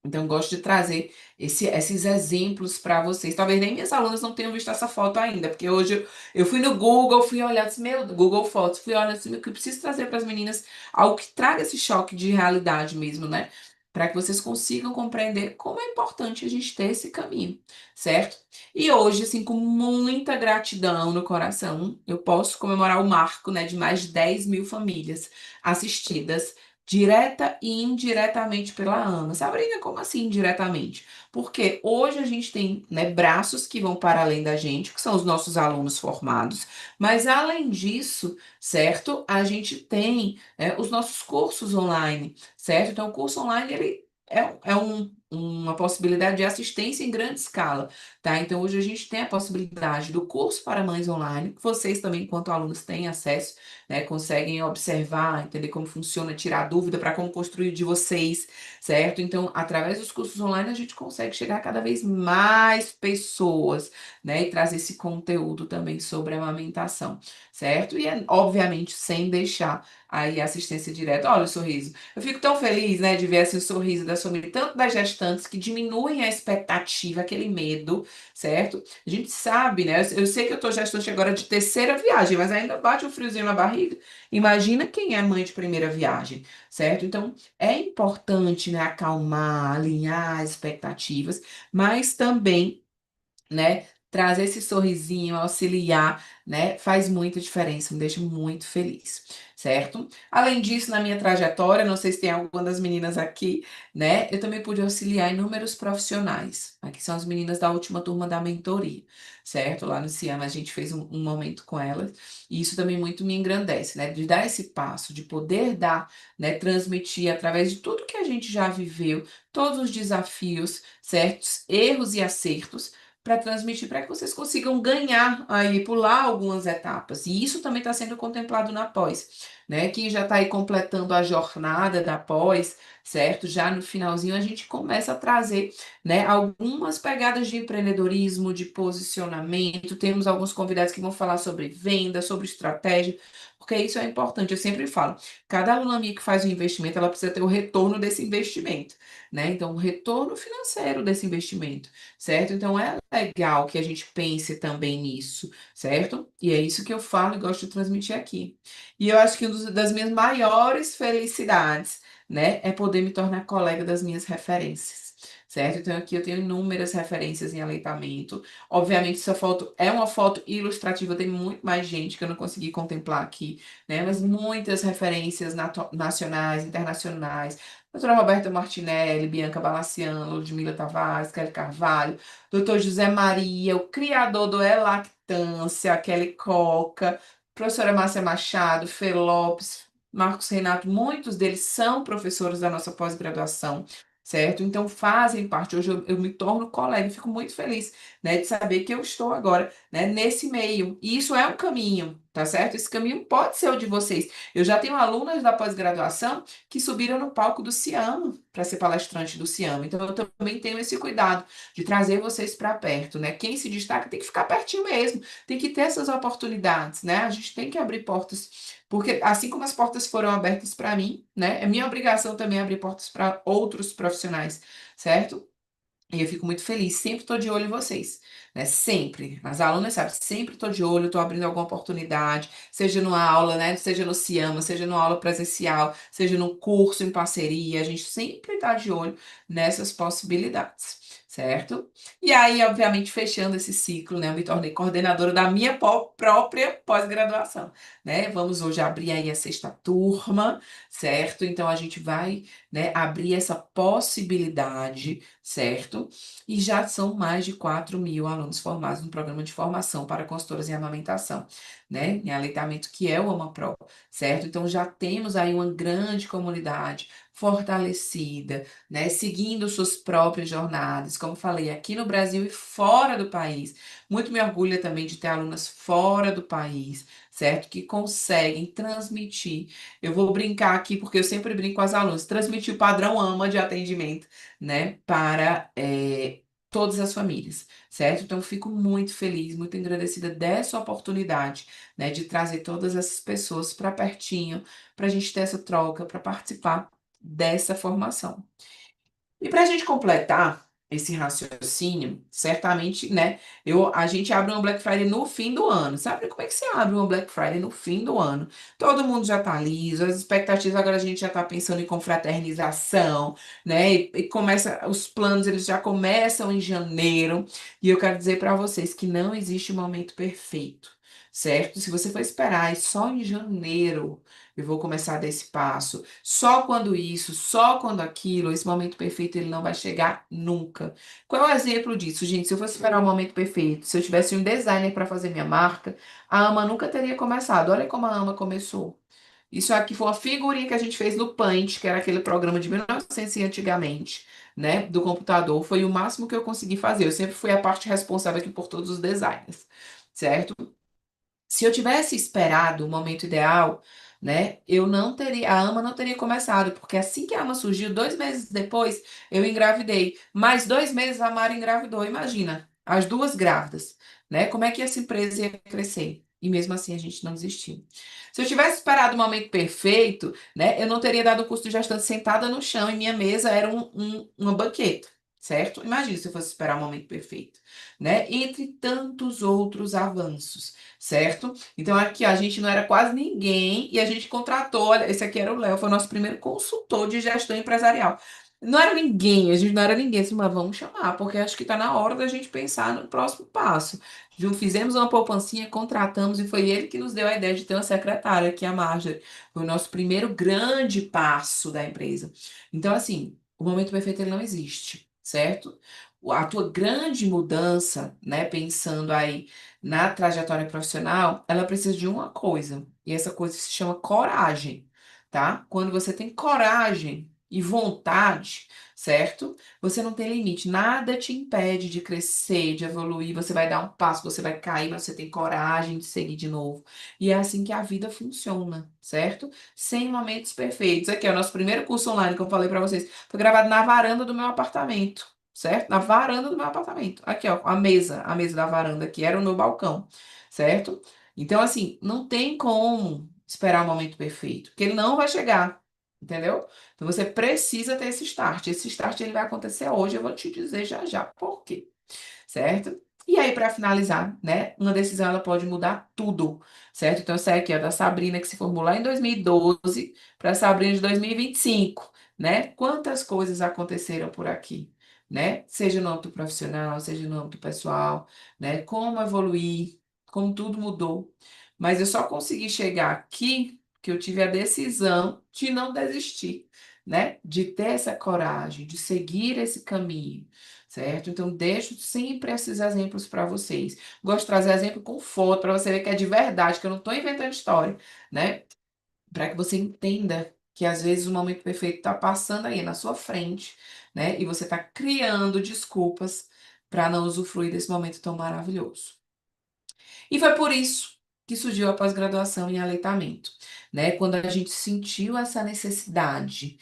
Então, gosto de trazer esses exemplos para vocês. Talvez nem minhas alunas não tenham visto essa foto ainda, porque hoje eu fui no Google, fui olhar, disse, meu, Google Fotos, fui olhar, disse, meu, que eu preciso trazer para as meninas algo que traga esse choque de realidade mesmo, né? Para que vocês consigam compreender como é importante a gente ter esse caminho, certo? E hoje, assim, com muita gratidão no coração, eu posso comemorar o marco, né, de mais de 10 mil famílias assistidas direta e indiretamente pela Ana. Sabrina, como assim indiretamente? Porque hoje a gente tem, né, braços que vão para além da gente, que são os nossos alunos formados, mas além disso, certo? A gente tem, os nossos cursos online, certo? Então, o curso online, ele uma possibilidade de assistência em grande escala, tá? Então, hoje a gente tem a possibilidade do curso para mães online, que vocês também, enquanto alunos, têm acesso, né? Conseguem observar, entender como funciona, tirar dúvida para como construir de vocês, certo? Então, através dos cursos online, a gente consegue chegar a cada vez mais pessoas, né? E trazer esse conteúdo também sobre a amamentação, certo? E, obviamente, sem deixar aí a assistência direta. Olha o sorriso. Eu fico tão feliz, né, de ver assim, o sorriso da família, tanto das gestantes, que diminuem a expectativa, aquele medo, certo? A gente sabe, né? Eu sei que eu tô gestante agora de terceira viagem, mas ainda bate um friozinho na barriga. Imagina quem é mãe de primeira viagem, certo? Então, é importante, né, acalmar, alinhar as expectativas, mas também, né, trazer esse sorrisinho, auxiliar, né, faz muita diferença, me deixa muito feliz, certo? Além disso, na minha trajetória, não sei se tem alguma das meninas aqui, né, eu também pude auxiliar inúmeros profissionais. Aqui são as meninas da última turma da mentoria, certo? Lá no Ciama a gente fez um momento com elas, e isso também muito me engrandece, né, de dar esse passo, de poder dar, né, transmitir através de tudo que a gente já viveu, todos os desafios, certos, erros e acertos, para transmitir, para que vocês consigam ganhar aí, pular algumas etapas. E isso também está sendo contemplado na pós, né? Quem já está aí completando a jornada da pós, certo? Já no finalzinho a gente começa a trazer, né, algumas pegadas de empreendedorismo, de posicionamento. Temos alguns convidados que vão falar sobre venda, sobre estratégia, porque isso é importante. Eu sempre falo, cada aluna minha que faz um investimento, ela precisa ter o retorno desse investimento, né? Então, o retorno financeiro desse investimento, certo? Então, é legal que a gente pense também nisso, certo? E é isso que eu falo e gosto de transmitir aqui. E eu acho que uma das minhas maiores felicidades, né, é poder me tornar colega das minhas referências. Certo? Então, aqui eu tenho inúmeras referências em aleitamento. Obviamente, essa foto é uma foto ilustrativa, tem muito mais gente que eu não consegui contemplar aqui, né? Mas muitas referências nacionais, internacionais. Doutora Roberta Martinelli, Bianca Balaciano, Ludmila Tavares, Kelly Carvalho, Doutor José Maria, o criador do E-Lactância, Kelly Coca, professora Márcia Machado, Fê Lopes, Marcos Renato, muitos deles são professores da nossa pós-graduação, certo? Então fazem parte. Hoje eu me torno colega e fico muito feliz, né, de saber que eu estou agora, né, nesse meio. E isso é um caminho, tá certo? Esse caminho pode ser o de vocês. Eu já tenho alunas da pós-graduação que subiram no palco do Ciama para ser palestrante do Ciama. Então eu também tenho esse cuidado de trazer vocês para perto, né? Quem se destaca tem que ficar pertinho mesmo, tem que ter essas oportunidades, né? A gente tem que abrir portas, porque assim como as portas foram abertas para mim, né? É minha obrigação também abrir portas para outros profissionais, certo? E eu fico muito feliz, sempre estou de olho em vocês, né? Sempre. As alunas sabem, sempre estou de olho, estou abrindo alguma oportunidade, seja numa aula, né? Seja no Ciama, seja numa aula presencial, seja num curso em parceria, a gente sempre está de olho nessas possibilidades, certo? E aí, obviamente, fechando esse ciclo, né? Eu me tornei coordenadora da minha própria pós-graduação, né? Vamos hoje abrir aí a sexta turma, certo? Então a gente vai, né, abrir essa possibilidade, certo? E já são mais de 4 mil alunos formados no programa de formação para consultoras em amamentação, né? Em aleitamento, que é o AmaPro, certo? Então já temos aí uma grande comunidade fortalecida, né? Seguindo suas próprias jornadas, como falei, aqui no Brasil e fora do país. Muito me orgulha também de ter alunas fora do país, certo? Que conseguem transmitir. Eu vou brincar aqui, porque eu sempre brinco com as alunas, transmitir o padrão AMA de atendimento, né, para todas as famílias, certo? Então, eu fico muito feliz, muito agradecida dessa oportunidade, né, de trazer todas essas pessoas para pertinho, para a gente ter essa troca, para participar dessa formação. E para a gente completar esse raciocínio, certamente, né? A gente abre uma Black Friday no fim do ano. Sabe como é que você abre uma Black Friday no fim do ano? Todo mundo já tá liso, as expectativas agora a gente já tá pensando em confraternização, né? E começa, os planos eles já começam em janeiro. E eu quero dizer para vocês que não existe momento perfeito, certo? Se você for esperar e só em janeiro eu vou começar desse passo. Só quando isso, só quando aquilo, esse momento perfeito ele não vai chegar nunca. Qual é o exemplo disso, gente? Se eu fosse esperar o momento perfeito, se eu tivesse um designer para fazer minha marca, a Ama nunca teria começado. Olha como a Ama começou. Isso aqui foi uma figurinha que a gente fez no Paint, que era aquele programa de 1900 e antigamente, né, do computador. Foi o máximo que eu consegui fazer. Eu sempre fui a parte responsável aqui por todos os designs, certo? Se eu tivesse esperado o momento ideal, né, eu não teria, a AMA não teria começado, porque assim que a AMA surgiu, 2 meses depois, eu engravidei. Mais 2 meses a Mara engravidou. Imagina, as duas grávidas, né? Como é que essa empresa ia crescer? E mesmo assim a gente não desistiu. Se eu tivesse esperado o momento perfeito, né, eu não teria dado o curso de gestante sentada no chão e minha mesa era uma banqueta, certo? Imagina se eu fosse esperar o momento perfeito, né? Entre tantos outros avanços, certo? Então aqui ó, a gente não era quase ninguém e a gente contratou, olha, esse aqui era o Léo, foi o nosso primeiro consultor de gestão empresarial. Não era ninguém, a gente não era ninguém, assim, mas vamos chamar, porque acho que está na hora da gente pensar no próximo passo. Fizemos uma poupancinha, contratamos e foi ele que nos deu a ideia de ter uma secretária, que é a Marjorie. Foi o nosso primeiro grande passo da empresa. Então, assim, o momento perfeito ele não existe, certo? A tua grande mudança, né, pensando aí na trajetória profissional, ela precisa de uma coisa, e essa coisa se chama coragem, tá? Quando você tem coragem e vontade, certo? Você não tem limite, nada te impede de crescer, de evoluir, você vai dar um passo, você vai cair, mas você tem coragem de seguir de novo. E é assim que a vida funciona, certo? Sem momentos perfeitos. Aqui é o nosso primeiro curso online que eu falei pra vocês, foi gravado na varanda do meu apartamento. Certo? Na varanda do meu apartamento. Aqui, ó, a mesa da varanda aqui era o meu balcão, certo? Então, assim, não tem como esperar o momento perfeito, porque ele não vai chegar, entendeu? Então, você precisa ter esse start. Esse start ele vai acontecer hoje, eu vou te dizer já já por quê, certo? E aí, para finalizar, né, uma decisão ela pode mudar tudo, certo? Então, essa aqui é da Sabrina, que se formou lá em 2012, para a Sabrina de 2025, né? Quantas coisas aconteceram por aqui, né? Seja no âmbito profissional, seja no âmbito pessoal, né? Como evoluir, como tudo mudou. Mas eu só consegui chegar aqui que eu tive a decisão de não desistir, né? De ter essa coragem, de seguir esse caminho, certo? Então, deixo sempre esses exemplos para vocês. Gosto de trazer exemplo com foto, para você ver que é de verdade, que eu não estou inventando história, né? Para que você entenda que às vezes o momento perfeito está passando aí na sua frente, né? E você está criando desculpas para não usufruir desse momento tão maravilhoso. E foi por isso que surgiu a pós-graduação em aleitamento, né? Quando a gente sentiu essa necessidade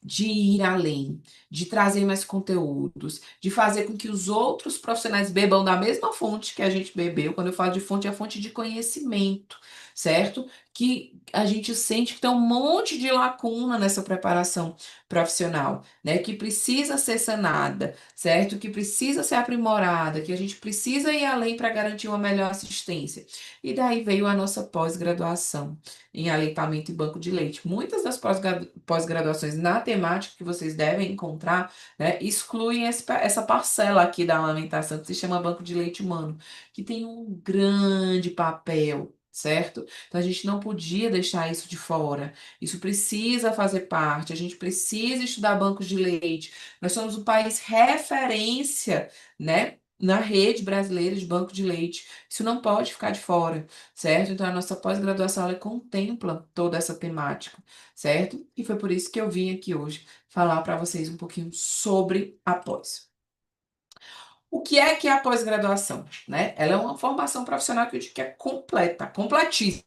de ir além, de trazer mais conteúdos, de fazer com que os outros profissionais bebam da mesma fonte que a gente bebeu. Quando eu falo de fonte, é a fonte de conhecimento, certo? Que a gente sente que tem um monte de lacuna nessa preparação profissional, né? Que precisa ser sanada, certo? Que precisa ser aprimorada, que a gente precisa ir além para garantir uma melhor assistência. E daí veio a nossa pós-graduação em aleitamento e banco de leite. Muitas das pós-graduações na temática que vocês devem encontrar, né, excluem essa parcela aqui da amamentação, que se chama banco de leite humano, que tem um grande papel. Certo? Então a gente não podia deixar isso de fora. Isso precisa fazer parte. A gente precisa estudar bancos de leite. Nós somos um país referência, né, na rede brasileira de banco de leite. Isso não pode ficar de fora, certo? Então, a nossa pós-graduação, ela contempla toda essa temática, certo? E foi por isso que eu vim aqui hoje falar para vocês um pouquinho sobre a pós. O que é a pós-graduação, né? Ela é uma formação profissional que eu digo que é completa, completíssima.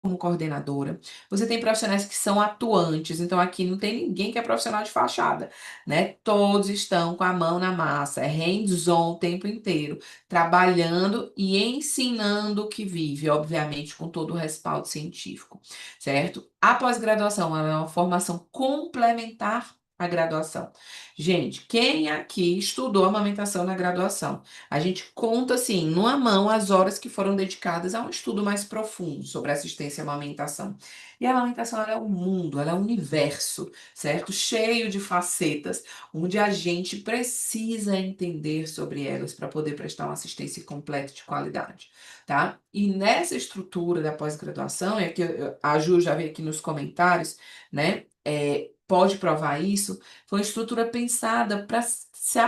como coordenadora, você tem profissionais que são atuantes, então aqui não tem ninguém que é profissional de fachada, né? Todos estão com a mão na massa, é hands-on o tempo inteiro, trabalhando e ensinando o que vive, obviamente, com todo o respaldo científico, certo? A pós-graduação ela é uma formação complementar à graduação. Gente, quem aqui estudou amamentação na graduação? A gente conta, assim, numa mão as horas que foram dedicadas a um estudo mais profundo sobre assistência à amamentação. E a amamentação, ela é um mundo, ela é um universo, certo? Cheio de facetas, onde a gente precisa entender sobre elas para poder prestar uma assistência completa e de qualidade, tá? E nessa estrutura da pós-graduação, é que a Ju já veio aqui nos comentários, né? Pode provar isso, foi uma estrutura pensada para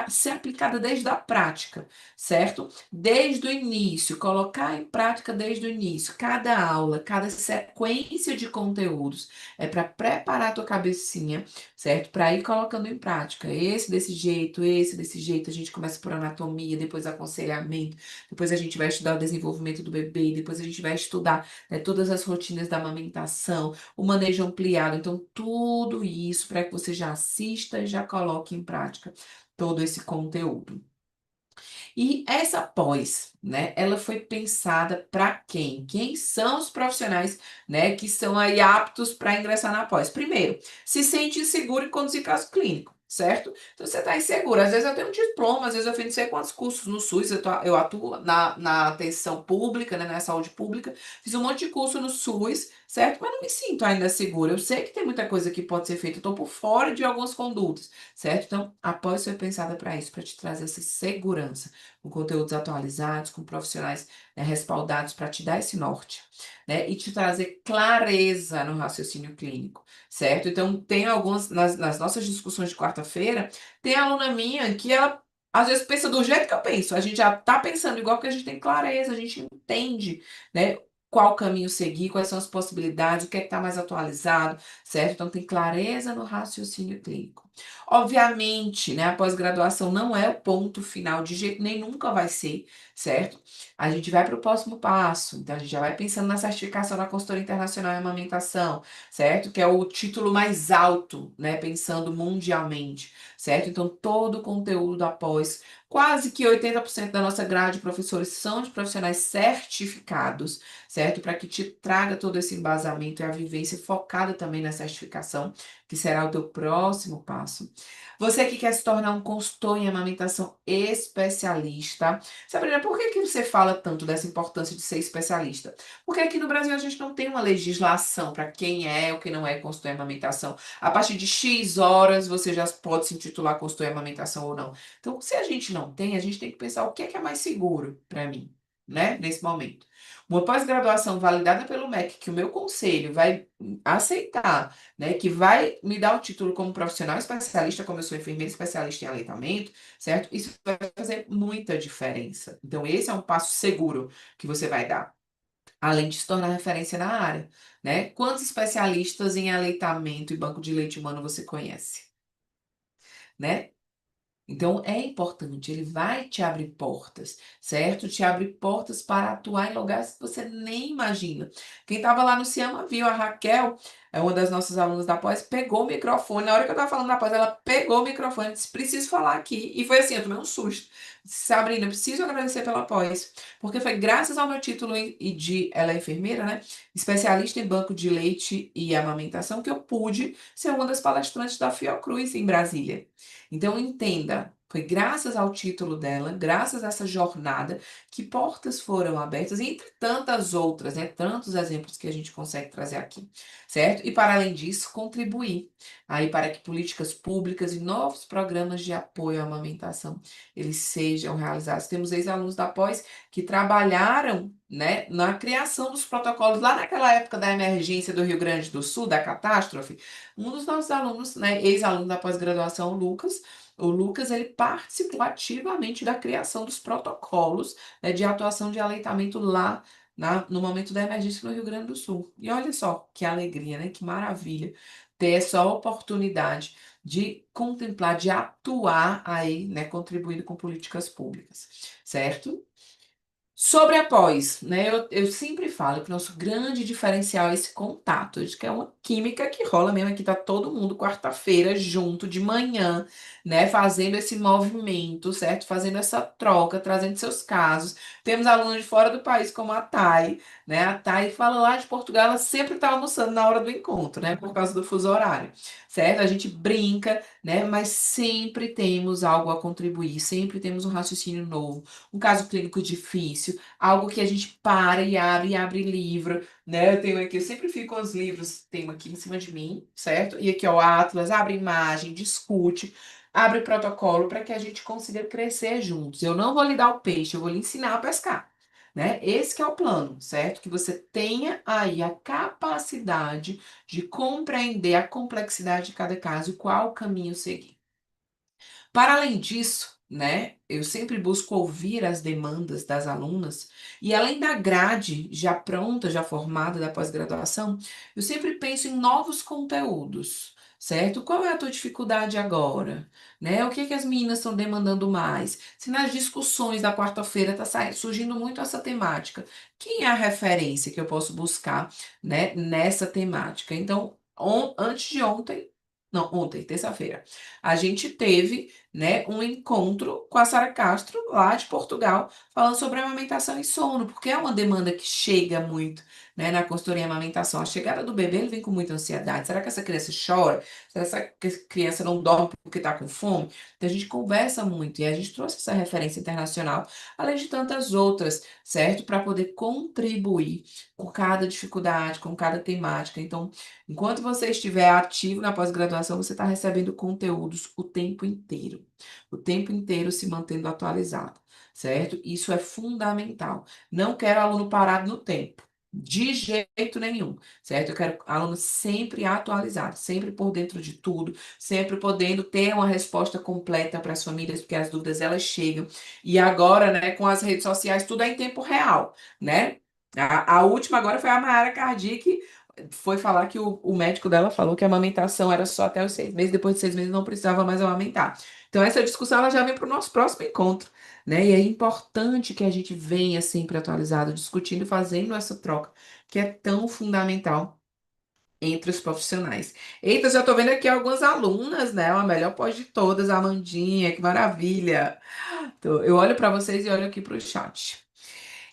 ser aplicada desde a prática, certo? Desde o início, colocar em prática desde o início. Cada aula, cada sequência de conteúdos é para preparar a tua cabecinha, certo? Para ir colocando em prática. Esse desse jeito. A gente começa por anatomia, depois aconselhamento, depois a gente vai estudar o desenvolvimento do bebê, depois a gente vai estudar, né, todas as rotinas da amamentação, o manejo ampliado. Então, tudo isso para que você já assista e já coloque em prática todo esse conteúdo. E essa pós, né, ela foi pensada para quem? Quem são os profissionais, né, que são aí aptos para ingressar na pós? Primeiro, se sente inseguro em conduzir caso clínico, certo? Então você está inseguro. Às vezes eu tenho um diploma, às vezes eu fiz não sei quantos cursos no SUS, eu atuo na atenção pública, né, na saúde pública, fiz um monte de curso no SUS, certo? Mas não me sinto ainda segura. Eu sei que tem muita coisa que pode ser feita, eu estou por fora de algumas condutas, certo? Então, a pós foi pensada para isso, para te trazer essa segurança com conteúdos atualizados, com profissionais, né, respaldados para te dar esse norte, né, e te trazer clareza no raciocínio clínico, certo? Então, tem algumas, nas nossas discussões de quarta-feira, tem aluna minha que ela às vezes pensa do jeito que eu penso, a gente já tá pensando igual porque a gente tem clareza, a gente entende, né? Qual caminho seguir, quais são as possibilidades, o que é que está mais atualizado, certo? Então, tem clareza no raciocínio clínico. Obviamente, né, a pós-graduação não é o ponto final de jeito nem nunca vai ser, certo? A gente vai para o próximo passo, então a gente já vai pensando na certificação da consultoria internacional em amamentação, certo? Que é o título mais alto, né, pensando mundialmente, certo? Então todo o conteúdo da pós, quase que 80% da nossa grade de professores são de profissionais certificados, certo? Para que te traga todo esse embasamento e a vivência focada também na certificação, que será o teu próximo passo. Você que quer se tornar um consultor em amamentação especialista. Sabrina, por que que você fala tanto dessa importância de ser especialista? Porque aqui no Brasil a gente não tem uma legislação para quem é ou quem não é consultor em amamentação. A partir de X horas você já pode se intitular consultor em amamentação ou não. Então, se a gente não tem, a gente tem que pensar o que é mais seguro para mim, né, nesse momento. Uma pós-graduação validada pelo MEC, que o meu conselho vai aceitar, né, que vai me dar o título como profissional especialista, como eu sou enfermeira especialista em aleitamento, certo? Isso vai fazer muita diferença. Então, esse é um passo seguro que você vai dar, além de se tornar referência na área, né? Quantos especialistas em aleitamento e banco de leite humano você conhece, né? Então, é importante, ele vai te abrir portas, certo? Te abre portas para atuar em lugares que você nem imagina. Quem estava lá no Ciama viu a Raquel, é uma das nossas alunas da pós, pegou o microfone. Na hora que eu estava falando da pós, ela pegou o microfone e disse: preciso falar aqui. E foi assim, eu tomei um susto. Sabrina, preciso agradecer pela pós, porque foi graças ao meu título e de ela é enfermeira, né? Especialista em banco de leite e amamentação, que eu pude ser uma das palestrantes da Fiocruz em Brasília. Então, entenda, foi graças ao título dela, graças a essa jornada, que portas foram abertas, entre tantas outras, né? Tantos exemplos que a gente consegue trazer aqui, certo? E para além disso, contribuir aí para que políticas públicas e novos programas de apoio à amamentação, eles sejam realizados. Temos ex-alunos da pós que trabalharam, né, na criação dos protocolos lá naquela época da emergência do Rio Grande do Sul, da catástrofe. Um dos nossos alunos, né, ex-aluno da pós-graduação, o Lucas, ele participou ativamente da criação dos protocolos, né, de atuação de aleitamento lá no momento da emergência no Rio Grande do Sul. E olha só que alegria, né? Que maravilha ter essa oportunidade de contemplar, de atuar aí, né, contribuindo com políticas públicas, certo? Sobre a pós, né? Eu sempre falo que o nosso grande diferencial é esse contato, de que é uma química que rola mesmo. Aqui tá todo mundo quarta-feira junto de manhã, né? Fazendo esse movimento, certo? Fazendo essa troca, trazendo seus casos. Temos alunos de fora do país, como a Thay, né? A Thay fala lá de Portugal, ela sempre tá almoçando na hora do encontro, né? Por causa do fuso horário, certo? A gente brinca, né? Mas sempre temos algo a contribuir, sempre temos um raciocínio novo, um caso clínico difícil, algo que a gente para e abre livro, né? Eu tenho aqui, eu sempre fico com os livros, tenho aqui em cima de mim, certo? E aqui, ó, o Atlas, abre imagem, discute, abre protocolo para que a gente consiga crescer juntos. Eu não vou lhe dar o peixe, eu vou lhe ensinar a pescar. Né? Esse que é o plano, certo? Que você tenha aí a capacidade de compreender a complexidade de cada caso e qual caminho seguir. Para além disso, né, eu sempre busco ouvir as demandas das alunas e além da grade já pronta, já formada da pós-graduação, eu sempre penso em novos conteúdos, certo? Qual é a tua dificuldade agora, né? O que que as meninas estão demandando mais? Se nas discussões da quarta-feira está surgindo muito essa temática, quem é a referência que eu posso buscar, né, nessa temática? Então, antes de ontem, não, ontem, terça-feira, a gente teve, né, um encontro com a Sara Castro, lá de Portugal, falando sobre amamentação e sono, porque é uma demanda que chega muito, né, na consultoria em amamentação. A chegada do bebê, ele vem com muita ansiedade. Será que essa criança chora? Será que essa criança não dorme porque está com fome? Então, a gente conversa muito e a gente trouxe essa referência internacional, além de tantas outras, certo? Para poder contribuir com cada dificuldade, com cada temática. Então, enquanto você estiver ativo na pós-graduação, você está recebendo conteúdos o tempo inteiro se mantendo atualizado, certo? Isso é fundamental. Não quero aluno parado no tempo. De jeito nenhum, certo? Eu quero aluno sempre atualizado, sempre por dentro de tudo, sempre podendo ter uma resposta completa para as famílias, porque as dúvidas elas chegam. E agora, né, com as redes sociais, tudo é em tempo real, né? A última agora foi a Mayara Cardi, que foi falar que o médico dela falou que a amamentação era só até os 6 meses, depois de 6 meses não precisava mais amamentar. Então, essa discussão ela já vem para o nosso próximo encontro, né? E é importante que a gente venha sempre atualizado, discutindo e fazendo essa troca, que é tão fundamental entre os profissionais. Eita, já estou vendo aqui algumas alunas, né? A melhor pós de todas, a Amandinha, que maravilha! Eu olho para vocês e olho aqui para o chat.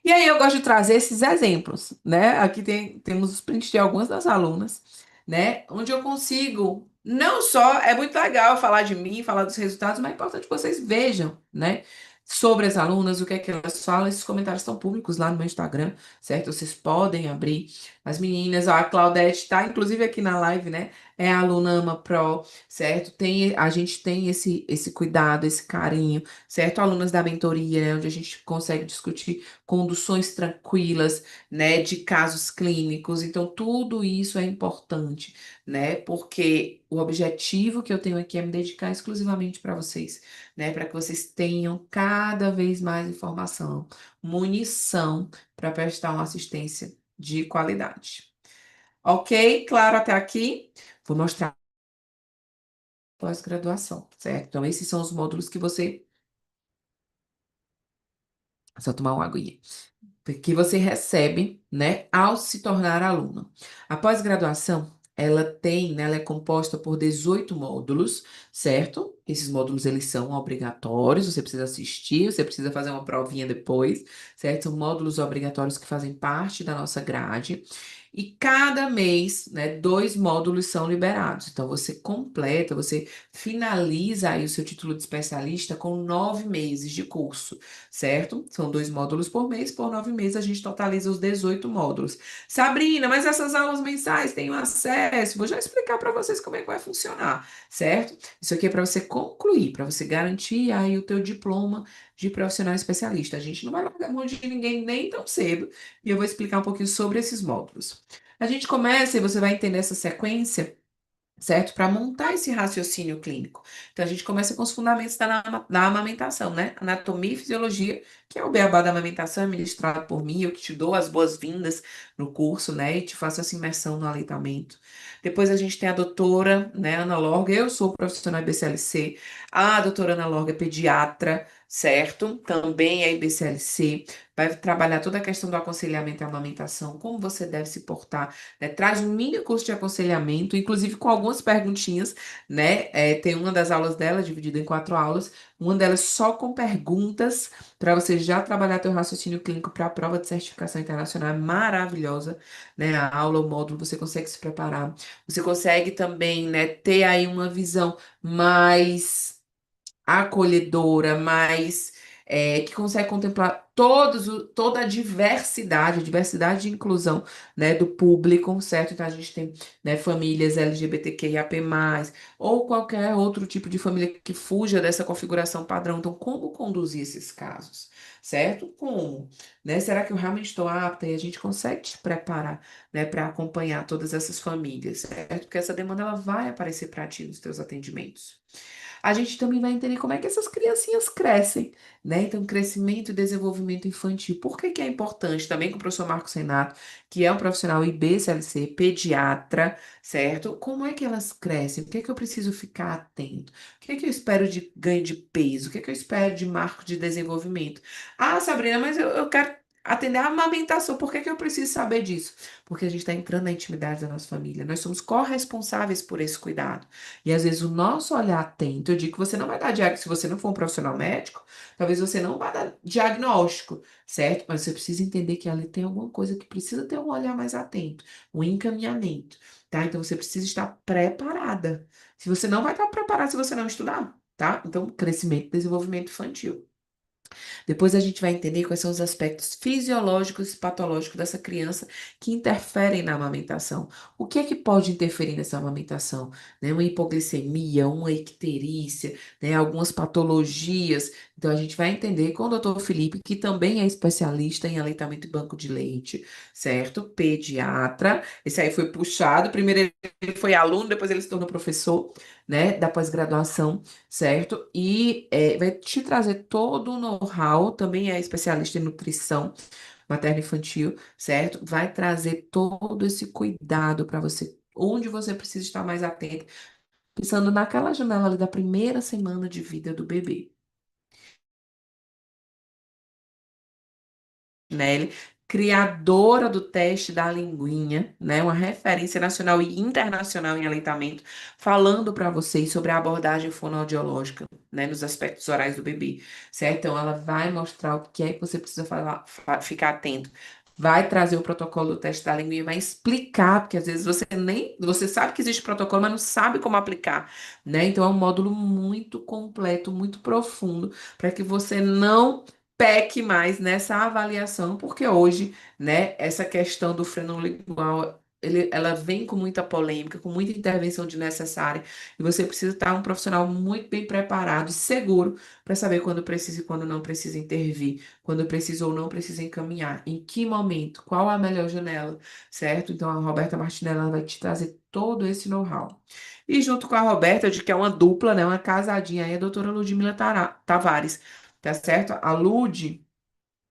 E aí eu gosto de trazer esses exemplos, né? Aqui temos os prints de algumas das alunas, né? Onde eu consigo, não só, é muito legal falar de mim, falar dos resultados, mas é importante que vocês vejam, né? Sobre as alunas, o que é que elas falam, esses comentários estão públicos lá no meu Instagram, certo? Vocês podem abrir. As meninas, ó, a Claudete tá inclusive aqui na live, né? É a aluna Ama Pro, certo? A gente tem esse cuidado, esse carinho, certo? Alunas da mentoria, né? Onde a gente consegue discutir conduções tranquilas, né, de casos clínicos. Então, tudo isso é importante, né, porque o objetivo que eu tenho aqui é me dedicar exclusivamente para vocês, né, para que vocês tenham cada vez mais informação, munição para prestar uma assistência de qualidade. Ok? Claro até aqui? Vou mostrar a pós-graduação, certo? Então, esses são os módulos que você. Só tomar uma aguinha. Que você recebe, né, ao se tornar aluno. A pós-graduação, ela tem, né, ela é composta por 18 módulos, certo? Esses módulos, eles são obrigatórios, você precisa assistir, você precisa fazer uma provinha depois, certo? São módulos obrigatórios que fazem parte da nossa grade. E cada mês, né, 2 módulos são liberados. Então, você completa, você finaliza aí o seu título de especialista com 9 meses de curso, certo? São 2 módulos por mês, por 9 meses a gente totaliza os 18 módulos. Sabrina, mas essas aulas mensais têm acesso? Vou já explicar para vocês como é que vai funcionar, certo? Isso aqui é para você concluir, para você garantir aí o teu diploma de profissional especialista. A gente não vai largar a mão de ninguém nem tão cedo, e eu vou explicar um pouquinho sobre esses módulos. A gente começa e você vai entender essa sequência, certo? Para montar esse raciocínio clínico. Então, a gente começa com os fundamentos da amamentação, né? Anatomia e fisiologia, que é o beabá da amamentação, é ministrado por mim, eu que te dou as boas-vindas no curso, né? E te faço essa imersão no aleitamento. Depois a gente tem a doutora, né, Ana Lorga, eu sou profissional BCLC, a doutora Ana Lorga é pediatra, certo? Também é IBCLC, vai trabalhar toda a questão do aconselhamento e amamentação, como você deve se portar, né? Traz um mini curso de aconselhamento, inclusive com algumas perguntinhas, né? Tem uma das aulas dela dividida em 4 aulas, uma delas só com perguntas para você já trabalhar teu raciocínio clínico para a prova de certificação internacional, é maravilhosa, né? A aula, o módulo, você consegue se preparar, você consegue também, né, ter aí uma visão mais acolhedora, mais que consegue contemplar toda a diversidade de inclusão, né, do público, certo? Então a gente tem, né, famílias LGBTQIAP+, ou qualquer outro tipo de família que fuja dessa configuração padrão. Então, como conduzir esses casos, certo? Como, né? Será que eu realmente estou apta? E a gente consegue te preparar, né, para acompanhar todas essas famílias, certo? Porque essa demanda ela vai aparecer para ti nos teus atendimentos. A gente também vai entender como é que essas criancinhas crescem, né? Então, crescimento e desenvolvimento infantil. Por que que é importante? Também com o professor Marcos Renato, que é um profissional IBCLC, pediatra, certo? Como é que elas crescem? O que é que eu preciso ficar atento? O que é que eu espero de ganho de peso? O que é que eu espero de marco de desenvolvimento? Ah, Sabrina, mas eu quero atender a amamentação. Por que que eu preciso saber disso? Porque a gente está entrando na intimidade da nossa família. Nós somos corresponsáveis por esse cuidado. E às vezes o nosso olhar atento, eu digo que você não vai dar diagnóstico, se você não for um profissional médico, talvez você não vá dar diagnóstico, certo? Mas você precisa entender que ali tem alguma coisa que precisa ter um olhar mais atento, um encaminhamento, tá? Então você precisa estar preparada. Se você não vai estar preparado se você não estudar, tá? Então, crescimento e desenvolvimento infantil. Depois a gente vai entender quais são os aspectos fisiológicos e patológicos dessa criança que interferem na amamentação. O que é que pode interferir nessa amamentação? Né? Uma hipoglicemia, uma icterícia, né? Algumas patologias. Então a gente vai entender com o doutor Felipe, que também é especialista em aleitamento e banco de leite, certo? Pediatra. Esse aí foi puxado. Primeiro ele foi aluno, depois ele se tornou professor, né? Da pós-graduação, certo? E vai te trazer todo o know-how, também é especialista em nutrição materno-infantil, certo? Vai trazer todo esse cuidado para você, onde você precisa estar mais atento, pensando naquela janela ali da primeira semana de vida do bebê. Nelly, criadora do teste da linguinha, né? Uma referência nacional e internacional em aleitamento, falando para vocês sobre a abordagem fonoaudiológica, né? Nos aspectos orais do bebê, certo? Então, ela vai mostrar o que é que você precisa falar, ficar atento. Vai trazer o protocolo do teste da linguinha, vai explicar, porque às vezes você sabe que existe protocolo, mas não sabe como aplicar, né? Então é um módulo muito completo, muito profundo, para que você não peque mais nessa avaliação, porque hoje, né, essa questão do freno lingual, ela vem com muita polêmica, com muita intervenção desnecessária, e você precisa estar um profissional muito bem preparado e seguro para saber quando precisa e quando não precisa intervir, quando precisa ou não precisa encaminhar, em que momento, qual a melhor janela, certo? Então a Roberta Martinelli ela vai te trazer todo esse know-how. E junto com a Roberta, de que é uma dupla, né, uma casadinha aí, a doutora Ludmila Tavares, tá certo? A Lud,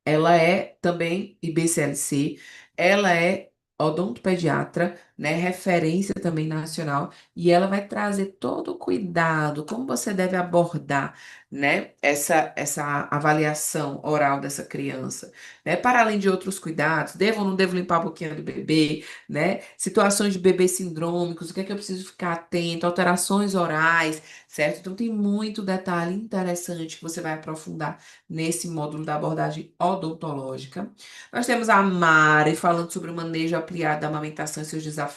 ela é também IBCLC, ela é odontopediatra, né, referência também nacional, e ela vai trazer todo o cuidado, como você deve abordar, né, essa avaliação oral dessa criança, né, para além de outros cuidados, devo ou não devo limpar a boquinha do bebê, né, situações de bebês sindrômicos, o que é que eu preciso ficar atento, alterações orais, certo? Então tem muito detalhe interessante que você vai aprofundar nesse módulo da abordagem odontológica. Nós temos a Mari falando sobre o manejo ampliado da amamentação e seus desafios.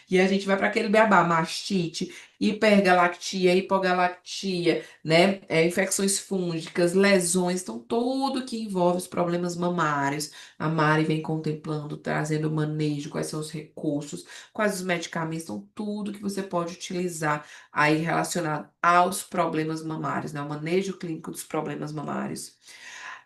E a gente vai para aquele beabá, mastite, hipergalactia, hipogalactia, né? Infecções fúngicas, lesões, então tudo que envolve os problemas mamários. A Mari vem contemplando, trazendo o manejo, quais são os recursos, quais os medicamentos, então tudo que você pode utilizar aí relacionado aos problemas mamários, né? O manejo clínico dos problemas mamários.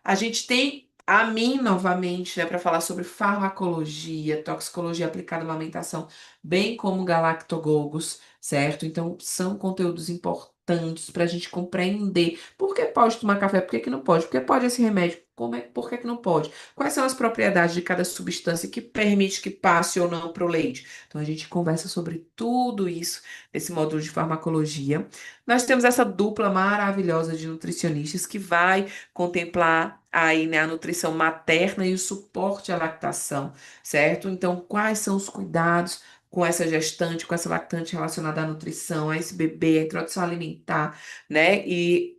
A gente tem a mim novamente, né, para falar sobre farmacologia, toxicologia aplicada à amamentação, bem como galactogogos, certo? Então, são conteúdos importantes para a gente compreender por que pode tomar café, por que que não pode, porque pode esse remédio Por que que não pode? Quais são as propriedades de cada substância que permite que passe ou não para o leite? Então a gente conversa sobre tudo isso nesse módulo de farmacologia. Nós temos essa dupla maravilhosa de nutricionistas que vai contemplar aí, né, a nutrição materna e o suporte à lactação, certo? Então, quais são os cuidados com essa gestante, com essa lactante relacionada à nutrição, a esse bebê, a introdução alimentar, né? E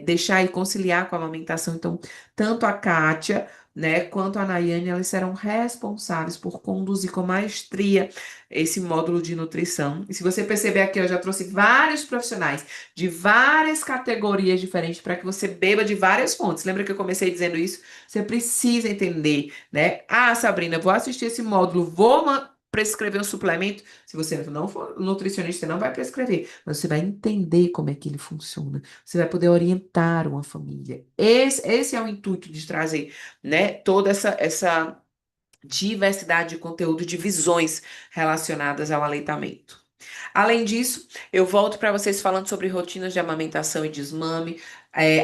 deixar e conciliar com a amamentação. Então, tanto a Kátia, né, quanto a Nayane, elas serão responsáveis por conduzir com maestria esse módulo de nutrição. E se você perceber aqui, eu já trouxe vários profissionais de várias categorias diferentes para que você beba de várias fontes. Lembra que eu comecei dizendo isso? Você precisa entender, né? Ah, Sabrina, vou assistir esse módulo, prescrever um suplemento. Se você não for nutricionista, você não vai prescrever, mas você vai entender como é que ele funciona. Você vai poder orientar uma família. Esse é o intuito de trazer, né, toda essa diversidade de conteúdo, de visões relacionadas ao aleitamento. Além disso, eu volto para vocês falando sobre rotinas de amamentação e desmame,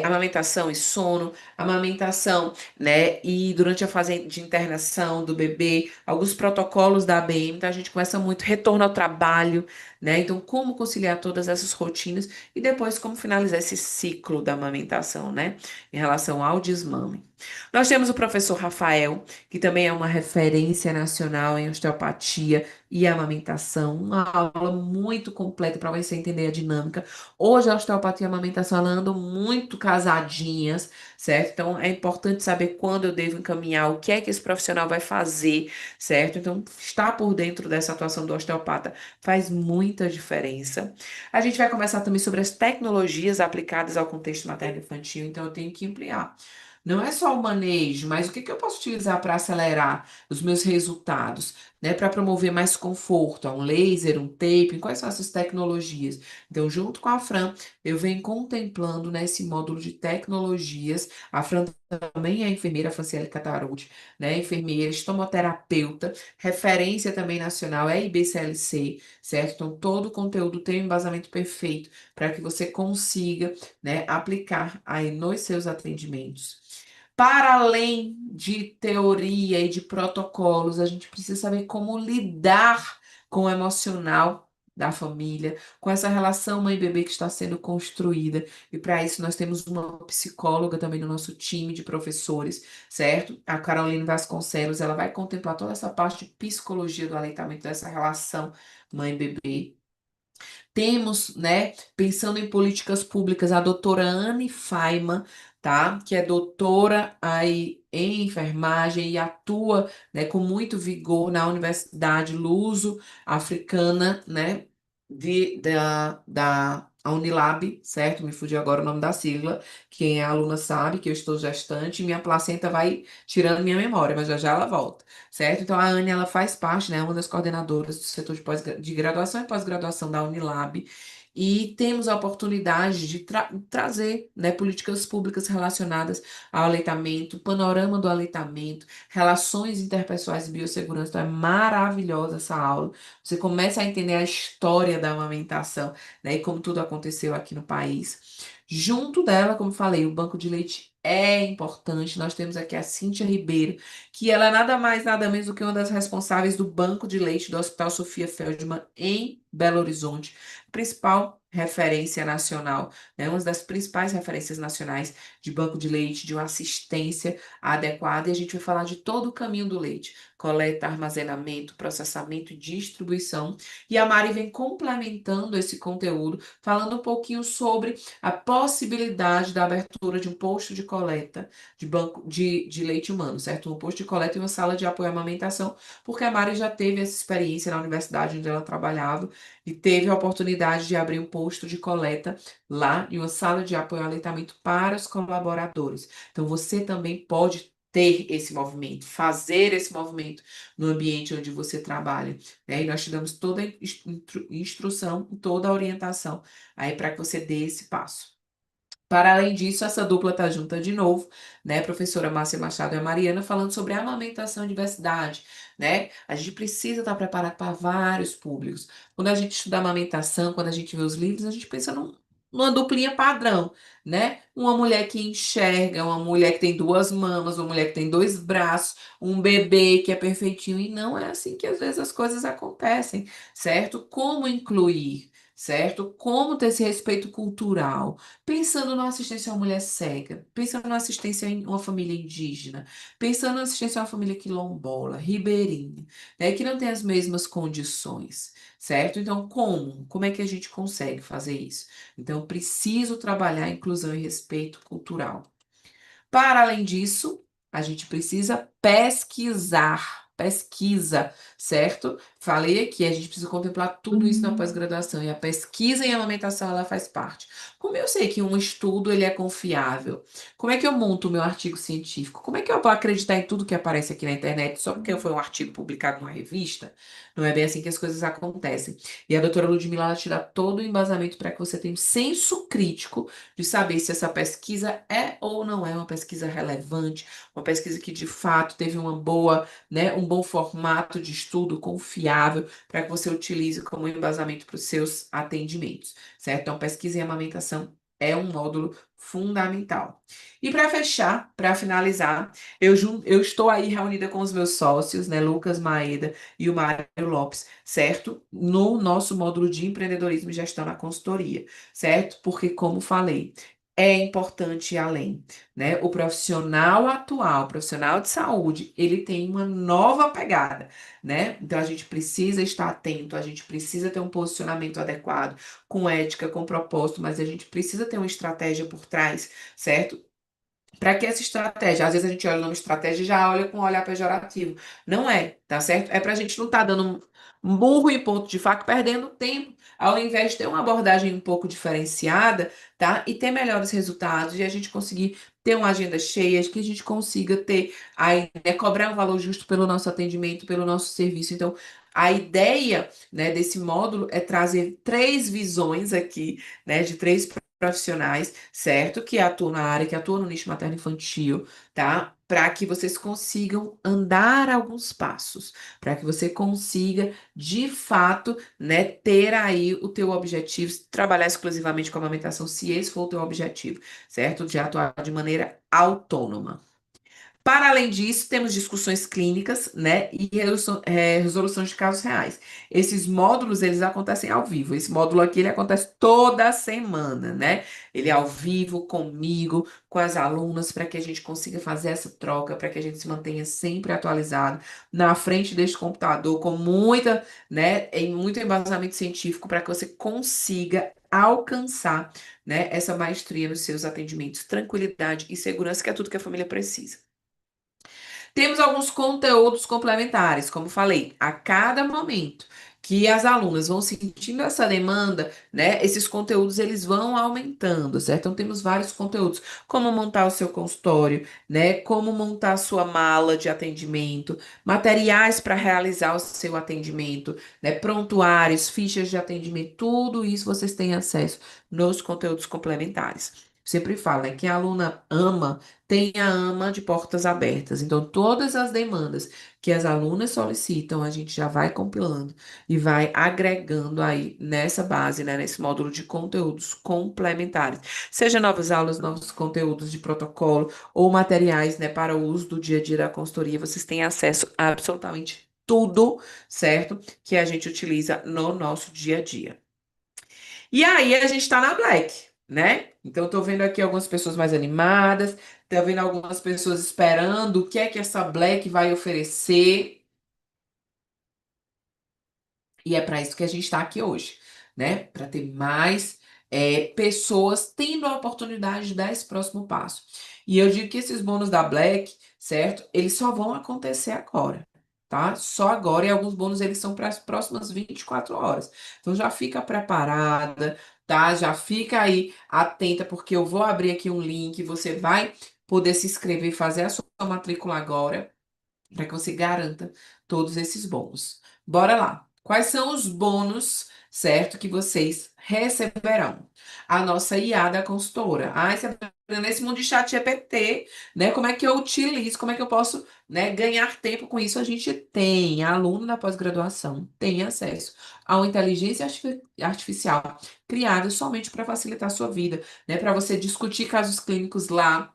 amamentação e sono, amamentação, né, e durante a fase de internação do bebê, alguns protocolos da ABM, então a gente começa muito retorno ao trabalho, né, então como conciliar todas essas rotinas e depois como finalizar esse ciclo da amamentação, né, em relação ao desmame. Nós temos o professor Rafael, que também é uma referência nacional em osteopatia e amamentação, uma aula muito completa para você entender a dinâmica. Hoje a osteopatia e a amamentação ela andam muito casadinhas, certo? Então é importante saber quando eu devo encaminhar, o que é que esse profissional vai fazer, certo? Então estar por dentro dessa atuação do osteopata faz muita diferença. A gente vai conversar também sobre as tecnologias aplicadas ao contexto materno-infantil, então eu tenho que ampliar. Não é só o manejo, mas o que que eu posso utilizar para acelerar os meus resultados, né? Para promover mais conforto, um laser, um tape, quais são essas tecnologias? Então, junto com a Fran, eu venho contemplando nesse módulo de tecnologias. A Fran também é enfermeira, a Franciele Catarucci, né? Enfermeira, estomoterapeuta, referência também nacional, é IBCLC, certo? Então, todo o conteúdo tem um embasamento perfeito para que você consiga, né, aplicar aí nos seus atendimentos. Para além de teoria e de protocolos, a gente precisa saber como lidar com o emocional da família, com essa relação mãe-bebê que está sendo construída. E para isso nós temos uma psicóloga também no nosso time de professores, certo? A Caroline Vasconcelos, ela vai contemplar toda essa parte de psicologia do aleitamento, dessa relação mãe-bebê. Temos, né, pensando em políticas públicas, a doutora Anne Faiman, tá? Que é doutora aí em enfermagem e atua, né, com muito vigor na Universidade Luso-Africana, né, da a Unilab, certo? Me fugiu agora o nome da sigla. Quem é aluna sabe que eu estou gestante e minha placenta vai tirando minha memória, mas já já ela volta, certo? Então a Anne, ela faz parte, né, uma das coordenadoras do setor de graduação e pós-graduação da Unilab, e temos a oportunidade de trazer, né, políticas públicas relacionadas ao aleitamento, panorama do aleitamento, relações interpessoais e biossegurança. Então é maravilhosa essa aula. Você começa a entender a história da amamentação, né, e como tudo aconteceu aqui no país. Junto dela, como falei, o banco de leite é importante. Nós temos aqui a Cíntia Ribeiro, que ela é nada mais, nada menos do que uma das responsáveis do banco de leite do Hospital Sofia Feldman em Belo Horizonte, principal referência nacional, né? Uma das principais referências nacionais de banco de leite, de uma assistência adequada, e a gente vai falar de todo o caminho do leite, coleta, armazenamento, processamento e distribuição. E a Mari vem complementando esse conteúdo, falando um pouquinho sobre a possibilidade da abertura de um posto de coleta de banco de leite humano, certo? Um posto de coleta e uma sala de apoio à amamentação, porque a Mari já teve essa experiência na universidade onde ela trabalhava e teve a oportunidade de abrir um posto de coleta lá em uma sala de apoio ao aleitamento para os colaboradores. Então você também pode ter esse movimento, fazer esse movimento no ambiente onde você trabalha, né? E nós te damos toda a instrução, toda a orientação aí para que você dê esse passo. Para além disso, essa dupla está junta de novo, né? Professora Márcia Machado e a Mariana falando sobre amamentação e diversidade, né? A gente precisa estar preparado para vários públicos. Quando a gente estuda amamentação, quando a gente vê os livros, a gente pensa uma duplinha padrão, né? Uma mulher que enxerga, uma mulher que tem duas mamas, uma mulher que tem dois braços, um bebê que é perfeitinho. E não é assim que às vezes as coisas acontecem, certo? Como incluir, certo? Como ter esse respeito cultural. Pensando na assistência a uma mulher cega, pensando na assistência em uma família indígena, pensando na assistência a uma família quilombola, ribeirinha, né? Que não tem as mesmas condições, certo? Então, como? Como é que a gente consegue fazer isso? Então, eu preciso trabalhar a inclusão e respeito cultural. Para além disso, a gente precisa pesquisar, pesquisa, certo? Falei aqui, a gente precisa contemplar tudo isso na pós-graduação e a pesquisa em amamentação ela faz parte. Como eu sei que um estudo ele é confiável? Como é que eu monto o meu artigo científico? Como é que eu vou acreditar em tudo que aparece aqui na internet só porque foi um artigo publicado numa revista? Não é bem assim que as coisas acontecem. E a doutora Ludmilla ela te dá todo o embasamento para que você tenha um senso crítico de saber se essa pesquisa é ou não é uma pesquisa relevante, uma pesquisa que de fato teve uma boa, né, um bom formato de estudo confiável para que você utilize como embasamento para os seus atendimentos, certo? Então, pesquisa em amamentação é um módulo fundamental. E para fechar, para finalizar, eu estou aí reunida com os meus sócios, né, Lucas Maeda e o Mário Lopes, certo? No nosso módulo de empreendedorismo e gestão na consultoria, certo? Porque, como falei, é importante ir além, né? O profissional atual, o profissional de saúde, ele tem uma nova pegada, né? Então a gente precisa estar atento, a gente precisa ter um posicionamento adequado, com ética, com propósito, mas a gente precisa ter uma estratégia por trás, certo? Para que essa estratégia? Às vezes a gente olha o nome estratégia e já olha com um olhar pejorativo. Não é, tá certo? É para a gente não estar dando um burro em ponto de faca, perdendo tempo, ao invés de ter uma abordagem um pouco diferenciada, tá? E ter melhores resultados e a gente conseguir ter uma agenda cheia, que a gente consiga ter aí, né, cobrar um valor justo pelo nosso atendimento, pelo nosso serviço. Então, a ideia, né, desse módulo é trazer três visões aqui, né, de três profissionais, certo? Que atuam na área, que atuam no nicho materno-infantil, tá? Para que vocês consigam andar alguns passos, para que você consiga, de fato, né, ter aí o teu objetivo, trabalhar exclusivamente com a amamentação, se esse for o teu objetivo, certo? De atuar de maneira autônoma. Para além disso, temos discussões clínicas, né, e resolução de casos reais. Esses módulos, eles acontecem ao vivo. Esse módulo aqui, ele acontece toda semana, né? Ele é ao vivo, comigo, com as alunas, para que a gente consiga fazer essa troca, para que a gente se mantenha sempre atualizado, na frente deste computador, com muita, né, em muito embasamento científico, para que você consiga alcançar, né, essa maestria nos seus atendimentos, tranquilidade e segurança, que é tudo que a família precisa. Temos alguns conteúdos complementares, como falei, a cada momento que as alunas vão sentindo essa demanda, né, esses conteúdos eles vão aumentando, certo? Então temos vários conteúdos, como montar o seu consultório, né, como montar a sua mala de atendimento, materiais para realizar o seu atendimento, né, prontuários, fichas de atendimento, tudo isso vocês têm acesso nos conteúdos complementares. Sempre falo, né, que a aluna ama tem a AMA de portas abertas. Então, todas as demandas que as alunas solicitam, a gente já vai compilando e vai agregando aí nessa base, né, nesse módulo de conteúdos complementares. Seja novas aulas, novos conteúdos de protocolo ou materiais, né, para o uso do dia a dia da consultoria, vocês têm acesso a absolutamente tudo, certo? Que a gente utiliza no nosso dia a dia. E aí a gente tá na Black, né? Então eu tô vendo aqui algumas pessoas mais animadas, tô vendo algumas pessoas esperando o que é que essa Black vai oferecer. E é para isso que a gente está aqui hoje, né? Para ter mais pessoas tendo a oportunidade de dar esse próximo passo. E eu digo que esses bônus da Black, certo? Eles só vão acontecer agora, tá? Só agora. E alguns bônus eles são para as próximas 24 horas. Então já fica preparada, tá? Já fica aí atenta, porque eu vou abrir aqui um link, você vai poder se inscrever e fazer a sua matrícula agora, para que você garanta todos esses bônus. Bora lá! Quais são os bônus, certo, que vocês receberão? A nossa IA da consultora. Ah, você tá nesse mundo de chat GPT, né? Como é que eu utilizo, como é que eu posso, né, ganhar tempo com isso? A gente tem, aluno da pós-graduação tem acesso a uma inteligência artificial criada somente para facilitar a sua vida, né? Para você discutir casos clínicos lá,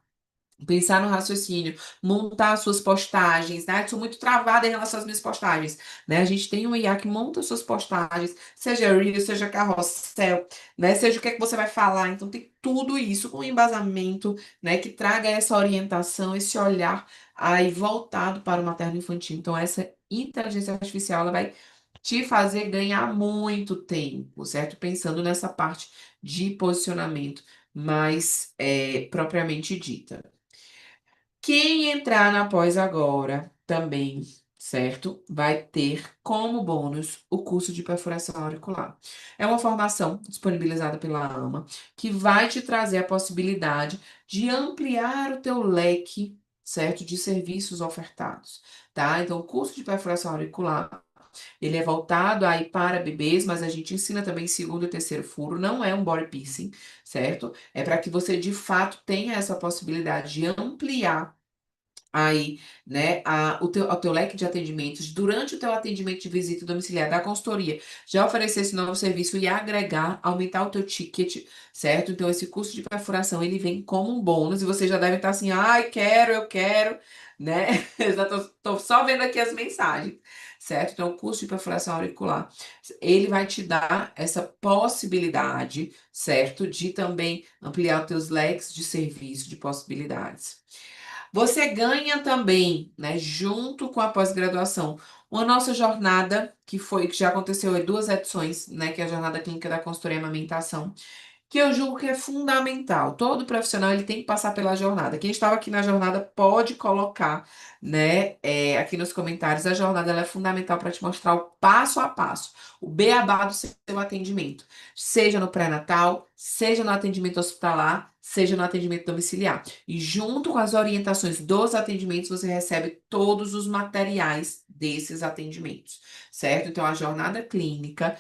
pensar no raciocínio, montar suas postagens, né? Eu sou muito travada em relação às minhas postagens, né? A gente tem um IA que monta suas postagens, seja Reels, seja carrossel, né? Seja o que é que você vai falar. Então tem tudo isso com embasamento, né? Que traga essa orientação, esse olhar aí voltado para o materno infantil. Então essa inteligência artificial, ela vai te fazer ganhar muito tempo, certo? Pensando nessa parte de posicionamento mais propriamente dita. Quem entrar na pós agora também, certo? Vai ter como bônus o curso de perfuração auricular. É uma formação disponibilizada pela AMA que vai te trazer a possibilidade de ampliar o teu leque, certo? De serviços ofertados, tá? Então, o curso de perfuração auricular, ele é voltado aí para bebês, mas a gente ensina também segundo e terceiro furo, não é um body piercing, certo? É para que você de fato tenha essa possibilidade de ampliar aí, né, o teu leque de atendimentos durante o teu atendimento de visita domiciliar da consultoria, já oferecer esse novo serviço e agregar, aumentar o teu ticket, certo? Então, esse curso de perfuração, ele vem como um bônus e você já deve estar assim, ai, quero, eu quero, né? Eu já tô só vendo aqui as mensagens, certo? Então, o curso de perfuração auricular, ele vai te dar essa possibilidade, certo? De também ampliar os teus leques de serviço, de possibilidades. Você ganha também, né, junto com a pós-graduação, uma nossa jornada, que já aconteceu em duas edições, né, que é a jornada clínica da consultoria e amamentação, que eu julgo que é fundamental. Todo profissional ele tem que passar pela jornada. Quem estava aqui na jornada pode colocar, né, aqui nos comentários. A jornada ela é fundamental para te mostrar o passo a passo, o beabá do seu atendimento, seja no pré-natal, seja no atendimento hospitalar, seja no atendimento domiciliar. E junto com as orientações dos atendimentos, você recebe todos os materiais desses atendimentos, certo? Então, a jornada clínica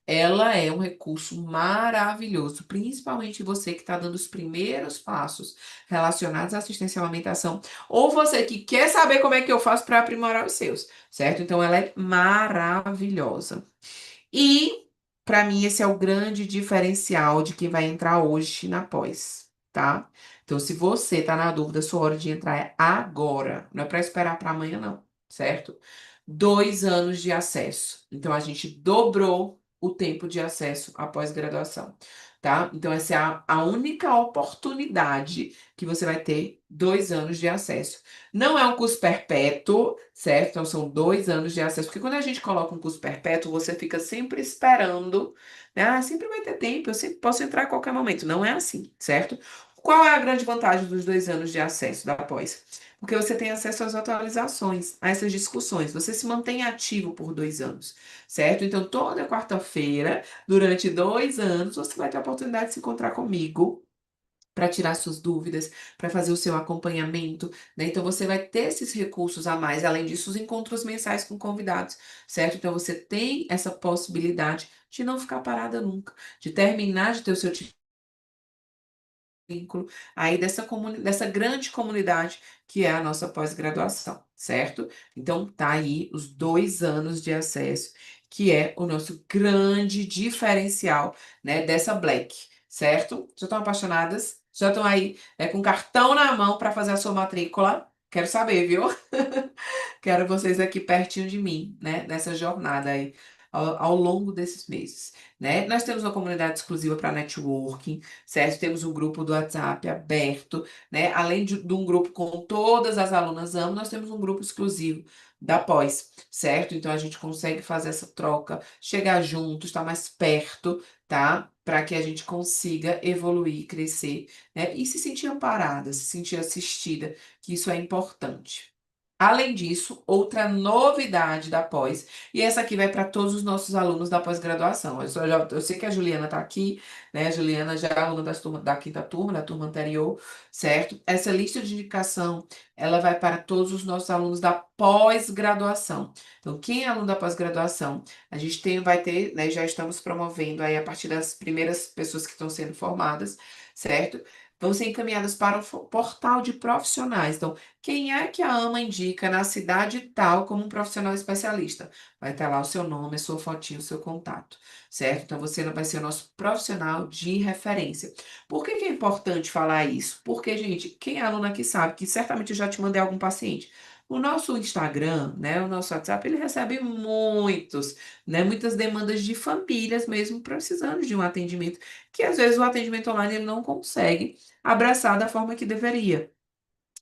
ela é um recurso maravilhoso, principalmente você que está dando os primeiros passos relacionados à assistência à alimentação, ou você que quer saber como é que eu faço para aprimorar os seus, certo? Então, ela é maravilhosa. E, para mim, esse é o grande diferencial de quem vai entrar hoje na pós, tá? Então, se você tá na dúvida, sua hora de entrar é agora, não é para esperar para amanhã, não, certo? 2 anos de acesso. Então, a gente dobrou o tempo de acesso à pós-graduação, tá? Então, essa é a única oportunidade que você vai ter 2 anos de acesso. Não é um curso perpétuo, certo? Então, são 2 anos de acesso. Porque quando a gente coloca um curso perpétuo, você fica sempre esperando, né? Ah, sempre vai ter tempo, eu sempre posso entrar a qualquer momento. Não é assim, certo? Qual é a grande vantagem dos 2 anos de acesso da pós? Porque você tem acesso às atualizações, a essas discussões. Você se mantém ativo por 2 anos, certo? Então, toda quarta-feira, durante 2 anos, você vai ter a oportunidade de se encontrar comigo para tirar suas dúvidas, para fazer o seu acompanhamento, né? Então você vai ter esses recursos a mais, além disso, os encontros mensais com convidados, certo? Então você tem essa possibilidade de não ficar parada nunca, de terminar de ter o seu vínculo aí dessa grande comunidade que é a nossa pós-graduação, certo? Então tá aí os 2 anos de acesso, que é o nosso grande diferencial, né, dessa Black, certo? Já estão apaixonadas? Já estão aí, com cartão na mão para fazer a sua matrícula? Quero saber, viu? Quero vocês aqui pertinho de mim, né? Nessa jornada aí, ao longo desses meses, né? Nós temos uma comunidade exclusiva para networking, certo? Temos um grupo do WhatsApp aberto, né? Além de um grupo com todas as alunas AMO, nós temos um grupo exclusivo da pós, certo? Então a gente consegue fazer essa troca, chegar junto, estar mais perto, tá? Para que a gente consiga evoluir, crescer, né? E se sentir amparada, se sentir assistida, que isso é importante. Além disso, outra novidade da pós, e essa aqui vai para todos os nossos alunos da pós-graduação. Eu sei que a Juliana está aqui, né? A Juliana já é aluna da quinta turma, da turma anterior, certo? Essa lista de indicação, ela vai para todos os nossos alunos da pós-graduação. Então, quem é aluno da pós-graduação, a gente vai ter, né? Já estamos promovendo aí a partir das primeiras pessoas que estão sendo formadas, certo? Vão ser encaminhadas para o portal de profissionais. Então, quem é que a AMA indica na cidade tal como um profissional especialista? Vai estar lá o seu nome, a sua fotinho, o seu contato, certo? Então você vai ser o nosso profissional de referência. Por que que é importante falar isso? Porque, gente, quem é aluno aqui sabe que certamente eu já te mandei algum paciente. O nosso Instagram, né, o nosso WhatsApp, ele recebe muitas demandas de famílias mesmo precisando de um atendimento, que às vezes o atendimento online ele não consegue abraçar da forma que deveria.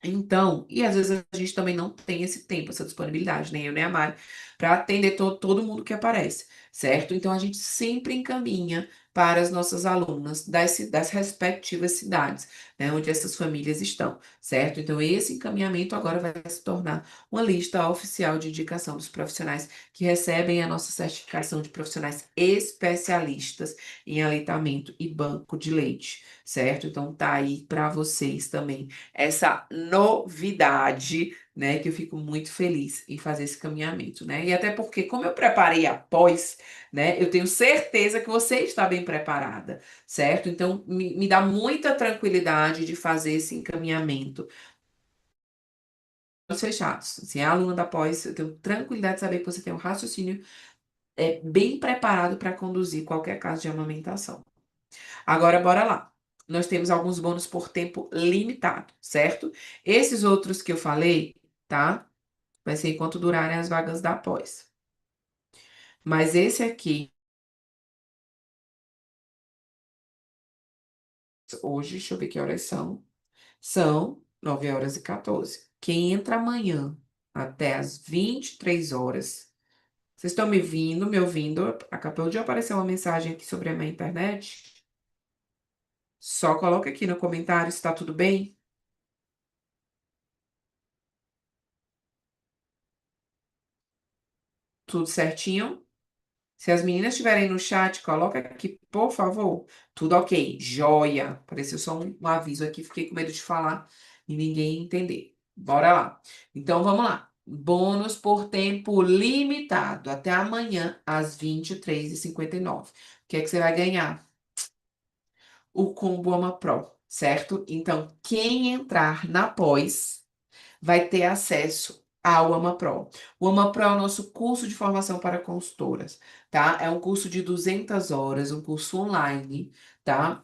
Então, e às vezes a gente também não tem esse tempo, essa disponibilidade, nem eu nem a Mari, para atender todo mundo que aparece, certo? Então, a gente sempre encaminha para as nossas alunas das respectivas cidades, né, onde essas famílias estão, certo? Então, esse encaminhamento agora vai se tornar uma lista oficial de indicação dos profissionais que recebem a nossa certificação de profissionais especialistas em aleitamento e banco de leite, certo? Então, tá aí para vocês também essa novidade, né, que eu fico muito feliz em fazer esse caminhamento, né? E até porque, como eu preparei após, né, eu tenho certeza que você está bem preparada, certo? Então, me dá muita tranquilidade de fazer esse encaminhamento. Olhos fechados. Se é aluna da pós, eu tenho tranquilidade de saber que você tem um raciocínio bem preparado para conduzir qualquer caso de amamentação. Agora, bora lá. Nós temos alguns bônus por tempo limitado, certo? Esses outros que eu falei, tá? Vai ser enquanto durarem as vagas da pós. Mas esse aqui, hoje, deixa eu ver que horas são. São 9h14. Quem entra amanhã até as 23 horas. Vocês estão me ouvindo? Acabou de aparecer uma mensagem aqui sobre a minha internet. Só coloca aqui no comentário se tá tudo bem. Tudo certinho? Se as meninas estiverem no chat, coloca aqui, por favor. Tudo ok. Joia. Apareceu só um aviso aqui, fiquei com medo de falar e ninguém entender. Bora lá. Então, vamos lá. Bônus por tempo limitado. Até amanhã, às 23h59. O que é que você vai ganhar? O Combo Ama Pro, certo? Então, quem entrar na pós vai ter acesso ao AMA Pro. O AMA Pro é o nosso curso de formação para consultoras, tá? É um curso de 200 horas, um curso online, tá?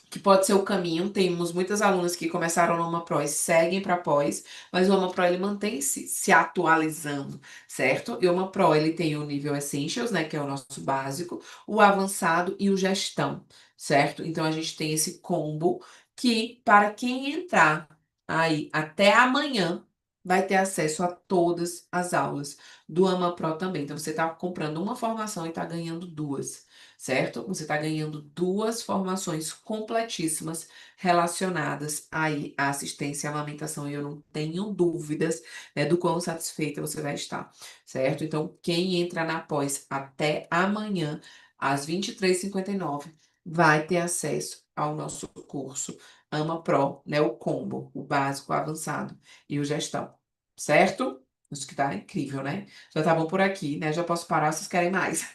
Que pode ser o caminho. Temos muitas alunas que começaram no AMA Pro e seguem para pós, mas o AMA Pro ele mantém se atualizando, certo? E o AMA Pro ele tem o nível Essentials, né, que é o nosso básico, o avançado e o gestão, certo? Então a gente tem esse combo que para quem entrar aí até amanhã vai ter acesso a todas as aulas do AMA Pro também. Então você está comprando uma formação e está ganhando duas, certo? Você está ganhando duas formações completíssimas relacionadas aí à assistência à amamentação e eu não tenho dúvidas, né, do quão satisfeita você vai estar, certo? Então, quem entra na pós até amanhã, às 23h59, vai ter acesso ao nosso curso AMA Pro, né, o combo, o básico, o avançado e o gestão, certo? Isso que tá incrível, né? Já tá bom por aqui, né? Já posso parar, vocês querem mais.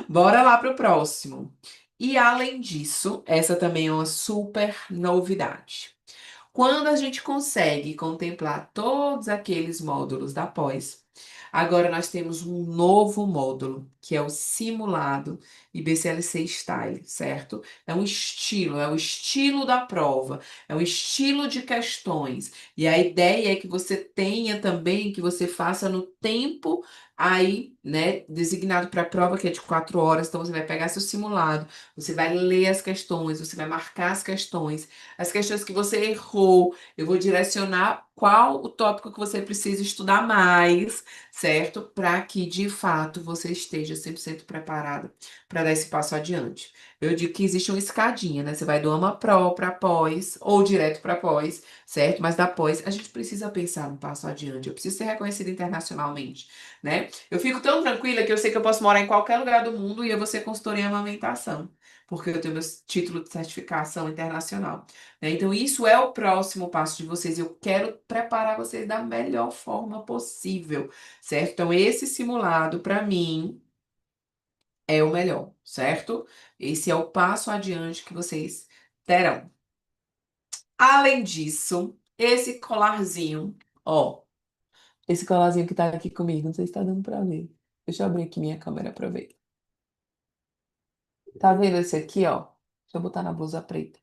Bora lá para o próximo. E além disso, essa também é uma super novidade. Quando a gente consegue contemplar todos aqueles módulos da pós, agora nós temos um novo módulo, que é o simulado IBCLC Style, certo? É o estilo da prova, é o estilo de questões. E a ideia é que você tenha também, que você faça no tempo aí, né, designado para a prova, que é de 4 horas, então você vai pegar seu simulado, você vai ler as questões, você vai marcar as questões que você errou, eu vou direcionar qual o tópico que você precisa estudar mais, certo? Para que, de fato, você esteja 100% preparado para dar esse passo adiante. Eu digo que existe uma escadinha, né? Você vai do AMA Pro para pós, ou direto para pós, certo? Mas da pós, a gente precisa pensar no passo adiante, eu preciso ser reconhecida internacionalmente, né? Eu fico tão tranquila que eu sei que eu posso morar em qualquer lugar do mundo e eu vou ser consultora em amamentação, porque eu tenho meu título de certificação internacional, né? Então, isso é o próximo passo de vocês. Eu quero preparar vocês da melhor forma possível, certo? Então, esse simulado, para mim, é o melhor, certo? Esse é o passo adiante que vocês terão. Além disso, esse colarzinho, ó, esse colarzinho que tá aqui comigo, não sei se tá dando pra ver. Deixa eu abrir aqui minha câmera pra ver. Tá vendo esse aqui, ó? Deixa eu botar na blusa preta.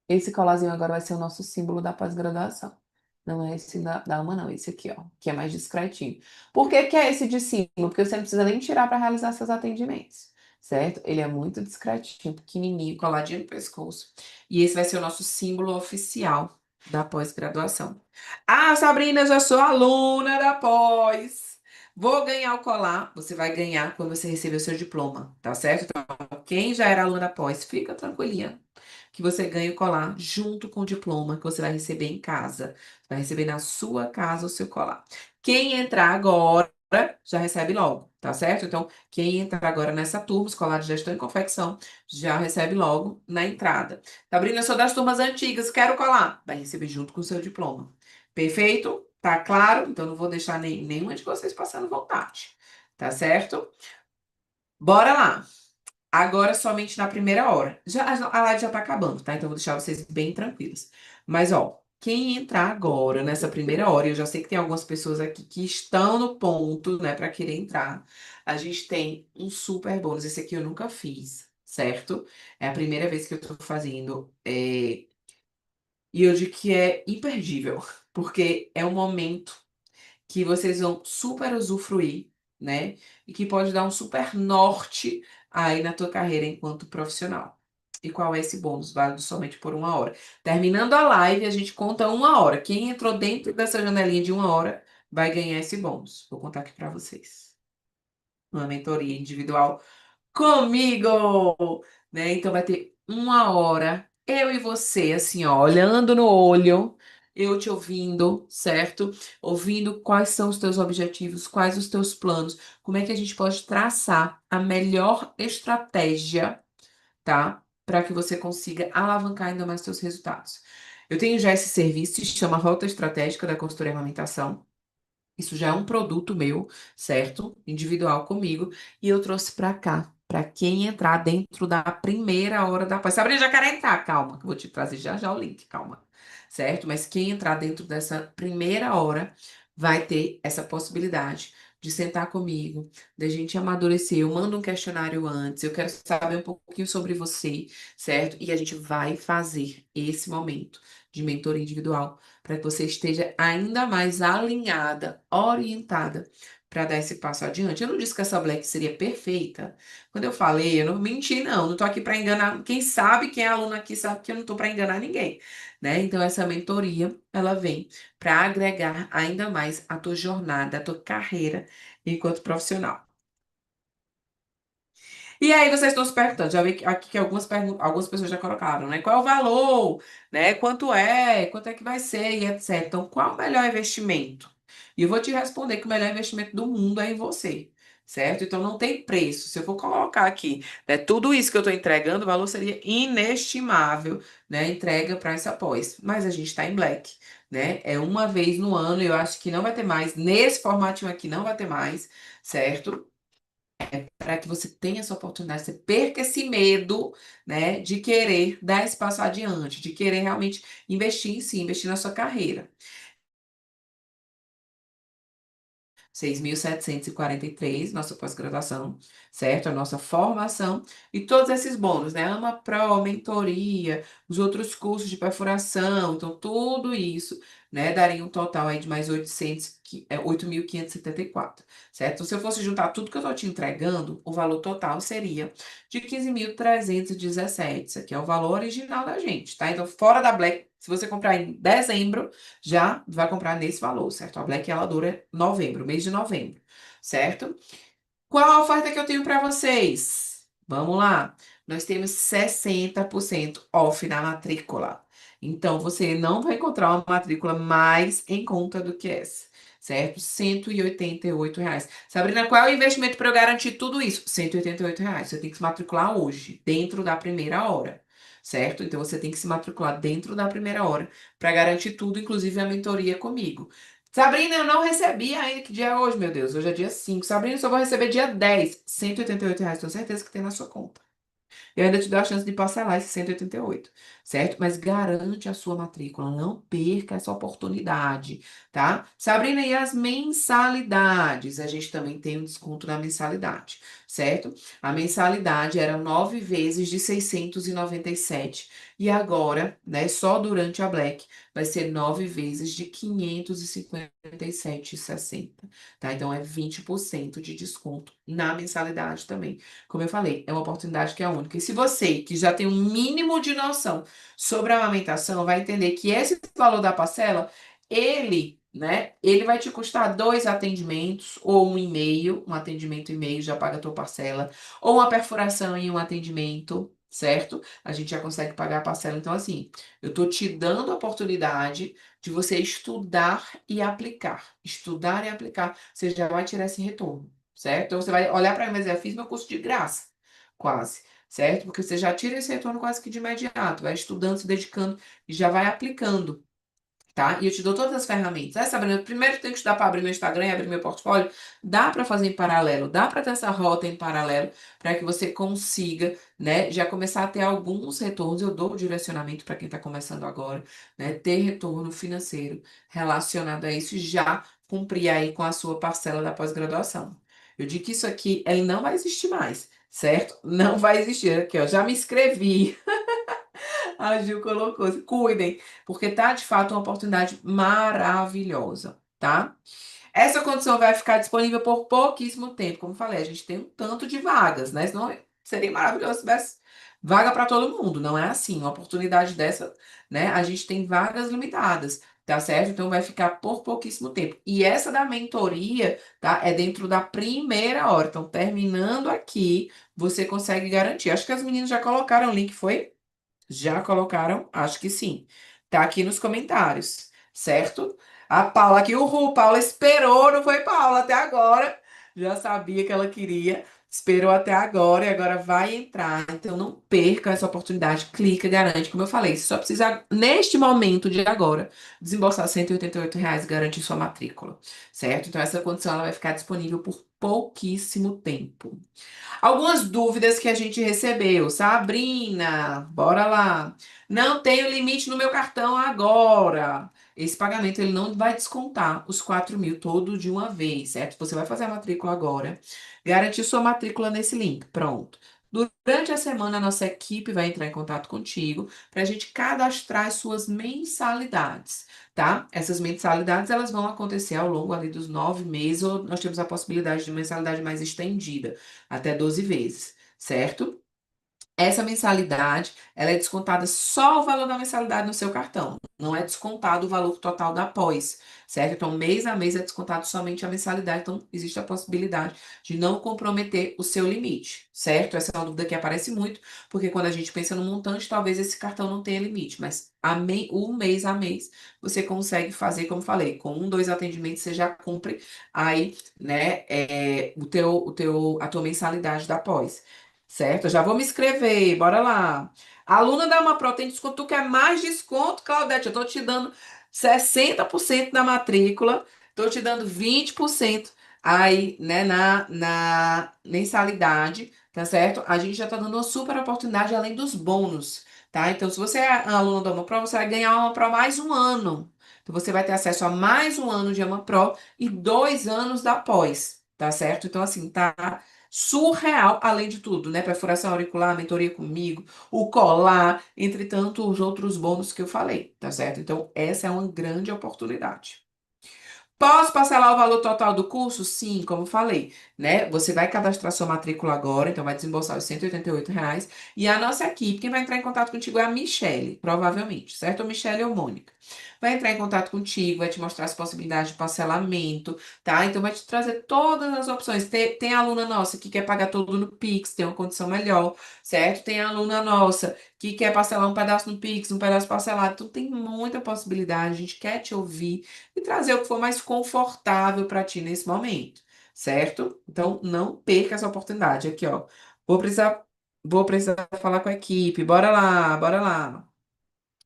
Esse colarzinho agora vai ser o nosso símbolo da pós-graduação. Não é esse da AMA, não. Esse aqui, ó, que é mais discretinho. Por que que é esse de símbolo? Porque você não precisa nem tirar para realizar seus atendimentos, certo? Ele é muito discretinho, pequenininho, coladinho no pescoço. E esse vai ser o nosso símbolo oficial da pós-graduação. Ah, Sabrina, eu já sou aluna da pós. Vou ganhar o colar. Você vai ganhar quando você receber o seu diploma, tá certo? Então, quem já era aluna da pós, fica tranquilinha que você ganha o colar junto com o diploma que você vai receber em casa. Você vai receber na sua casa o seu colar. Quem entrar agora já recebe logo, tá certo? Então, quem entrar agora nessa turma, os colares já estão em confecção, já recebe logo na entrada. Sabrina, eu sou das turmas antigas, quero colar. Vai receber junto com o seu diploma. Perfeito? Tá claro? Então, não vou deixar nenhuma de vocês passando vontade. Tá certo? Bora lá! Agora somente na primeira hora. Já, a live já tá acabando, tá? Então eu vou deixar vocês bem tranquilos. Mas, ó, quem entrar agora nessa primeira hora, eu já sei que tem algumas pessoas aqui que estão no ponto, né, pra querer entrar. A gente tem um super bônus. Esse aqui eu nunca fiz, certo? É a primeira vez que eu tô fazendo. E eu digo que é imperdível, porque é um momento que vocês vão super usufruir, né? E que pode dar um super norte aí na tua carreira enquanto profissional. E qual é esse bônus? Válido somente por 1 hora. Terminando a live, a gente conta 1 hora. Quem entrou dentro dessa janelinha de 1 hora vai ganhar esse bônus. Vou contar aqui para vocês. Uma mentoria individual comigo, né? Então vai ter 1 hora, eu e você, assim, ó, olhando no olho, eu te ouvindo, certo? Ouvindo quais são os teus objetivos, quais os teus planos, como é que a gente pode traçar a melhor estratégia, tá? Para que você consiga alavancar ainda mais seus resultados. Eu tenho já esse serviço, se chama Rota Estratégica da Consultoria e Amamentação. Isso já é um produto meu, certo? Individual comigo. E eu trouxe pra cá, pra quem entrar dentro da primeira hora da pós. Sabrina, já quero entrar, calma, que eu vou te trazer já já o link, calma. Certo? Mas quem entrar dentro dessa primeira hora vai ter essa possibilidade de sentar comigo, da gente amadurecer. Eu mando um questionário antes, eu quero saber um pouquinho sobre você, certo? E a gente vai fazer esse momento de mentoria individual para que você esteja ainda mais alinhada, orientada para dar esse passo adiante. Eu não disse que essa Black seria perfeita. Quando eu falei, eu não menti, não. Não tô aqui para enganar. Quem sabe, quem é aluno aqui sabe que eu não tô para enganar ninguém, né? Então essa mentoria, ela vem para agregar ainda mais a tua jornada, a tua carreira enquanto profissional. E aí vocês estão se perguntando, já vi aqui que algumas pessoas já colocaram, né? Qual é o valor, né? Quanto é que vai ser e etc. Então, qual o melhor investimento? E eu vou te responder que o melhor investimento do mundo é em você, certo? Então, não tem preço. Se eu for colocar aqui, né, tudo isso que eu estou entregando, o valor seria inestimável, né? Entrega para essa pós. Mas a gente está em black, né? É uma vez no ano, eu acho que não vai ter mais. Nesse formatinho aqui, não vai ter mais, certo? Para que você tenha essa oportunidade, você perca esse medo, né, de querer dar esse passo adiante, de querer realmente investir em si, investir na sua carreira. 6.743 nossa pós-graduação, certo? A nossa formação e todos esses bônus, né? AMA Pro, mentoria, os outros cursos de perfuração, então tudo isso, né, daria um total aí de mais 8.574, certo? Então, se eu fosse juntar tudo que eu estou te entregando, o valor total seria de 15.317. Isso aqui é o valor original da gente, tá? Então, fora da Black, se você comprar em dezembro, já vai comprar nesse valor, certo? A Black, ela dura novembro, mês de novembro, certo? Qual a oferta que eu tenho para vocês? Vamos lá. Nós temos 60% off na matrícula. Então, você não vai encontrar uma matrícula mais em conta do que essa, certo? R$ 188. Sabrina, qual é o investimento para eu garantir tudo isso? R$ 188. Você tem que se matricular hoje, dentro da primeira hora, certo? Então, você tem que se matricular dentro da primeira hora para garantir tudo, inclusive a mentoria comigo. Sabrina, eu não recebi ainda. Que dia é hoje, meu Deus? Hoje é dia 5. Sabrina, eu só vou receber dia 10. R$ 188. Tenho certeza que tem na sua conta. Eu ainda te dou a chance de parcelar esse 188, certo? Mas garante a sua matrícula, não perca essa oportunidade, tá? Sabrina, e as mensalidades? A gente também tem um desconto na mensalidade, certo? A mensalidade era 9 vezes de 697 e agora, né, só durante a Black, vai ser 9 vezes de 557,60, tá? Então é 20% de desconto na mensalidade também. Como eu falei, é uma oportunidade que é única. E se você, que já tem um mínimo de noção sobre a amamentação, vai entender que esse valor da parcela, ele vai te custar dois atendimentos, ou um e-mail, um atendimento e-mail já paga a tua parcela, ou uma perfuração em um atendimento, certo? A gente já consegue pagar a parcela. Então, assim, eu tô te dando a oportunidade de você estudar e aplicar. Estudar e aplicar, você já vai tirar esse retorno, certo? Então você vai olhar para mim e vai dizer, eu fiz meu curso de graça, quase, certo? Porque você já tira esse retorno quase que de imediato, vai estudando, se dedicando e já vai aplicando, tá? E eu te dou todas as ferramentas. Sabrina, primeiro eu tenho que estudar para abrir meu Instagram e abrir meu portfólio. Dá para fazer em paralelo, dá para ter essa rota em paralelo, para que você consiga, né, já começar a ter alguns retornos. Eu dou o direcionamento para quem está começando agora, né, ter retorno financeiro relacionado a isso e já cumprir aí com a sua parcela da pós-graduação. Eu digo que isso aqui, ele não vai existir mais, certo? Não vai existir. Aqui, ó, já me inscrevi. A Gil colocou, cuidem, porque tá de fato uma oportunidade maravilhosa, tá? Essa condição vai ficar disponível por pouquíssimo tempo. Como eu falei, a gente tem um tanto de vagas, né? Senão seria maravilhoso se tivesse vaga para todo mundo. Não é assim. Uma oportunidade dessa, né? A gente tem vagas limitadas, tá certo? Então vai ficar por pouquíssimo tempo. E essa da mentoria, tá? É dentro da primeira hora. Então, terminando aqui, você consegue garantir. Acho que as meninas já colocaram o link, foi? Já colocaram? Acho que sim. Tá aqui nos comentários, certo? A Paula aqui, uhul, Paula esperou, não foi Paula até agora. Já sabia que ela queria, esperou até agora e agora vai entrar. Então não perca essa oportunidade, clica, garante. Como eu falei, você só precisa, neste momento de agora, desembolsar R$ 188, garante sua matrícula, certo? Então essa condição ela vai ficar disponível por pouquíssimo tempo. Algumas dúvidas que a gente recebeu. Sabrina, bora lá. Não tenho limite no meu cartão agora. Esse pagamento ele não vai descontar os 4.000 todo de uma vez, certo? Você vai fazer a matrícula agora. Garantir sua matrícula nesse link. Pronto. Durante a semana, a nossa equipe vai entrar em contato contigo para a gente cadastrar as suas mensalidades, tá? Essas mensalidades, elas vão acontecer ao longo ali dos 9 meses, ou nós temos a possibilidade de mensalidade mais estendida até 12 vezes, certo? Essa mensalidade, ela é descontada só o valor da mensalidade no seu cartão, não é descontado o valor total da pós, certo? Então, mês a mês é descontado somente a mensalidade, então existe a possibilidade de não comprometer o seu limite, certo? Essa é uma dúvida que aparece muito, porque quando a gente pensa no montante, talvez esse cartão não tenha limite, mas o mês a mês você consegue fazer, como falei, com um, dois atendimentos você já cumpre aí, né, a tua mensalidade da pós. Certo? Eu já vou me inscrever, bora lá. Aluna da Amapro tem desconto. Tu quer mais desconto, Claudete? Eu tô te dando 60% da matrícula, tô te dando 20% aí, né, na mensalidade, tá certo? A gente já tá dando uma super oportunidade além dos bônus, tá? Então, se você é aluna da Amapro, você vai ganhar uma Pro mais um ano. Então, você vai ter acesso a mais um ano de Amapro e 2 anos da pós, tá certo? Então, assim, tá surreal, além de tudo, né? Perfuração auricular, mentoria comigo, o colar, entre tantos outros bônus que eu falei, tá certo? Então, essa é uma grande oportunidade. Posso parcelar o valor total do curso? Sim, como falei, né? Você vai cadastrar sua matrícula agora, então vai desembolsar os R$ 188. E a nossa equipe, quem vai entrar em contato contigo é a Michelle, provavelmente, certo? Ou Michelle ou Mônica. Vai entrar em contato contigo, vai te mostrar as possibilidades de parcelamento, tá? Então vai te trazer todas as opções. Tem aluna nossa que quer pagar tudo no Pix, tem uma condição melhor, certo? Tem aluna nossa que quer parcelar um pedaço no Pix, um pedaço parcelado. Então tem muita possibilidade, a gente quer te ouvir e trazer o que for mais confortável para ti nesse momento, certo? Então, não perca essa oportunidade. Aqui, ó. Vou precisar, vou precisar falar com a equipe. Bora lá, bora lá.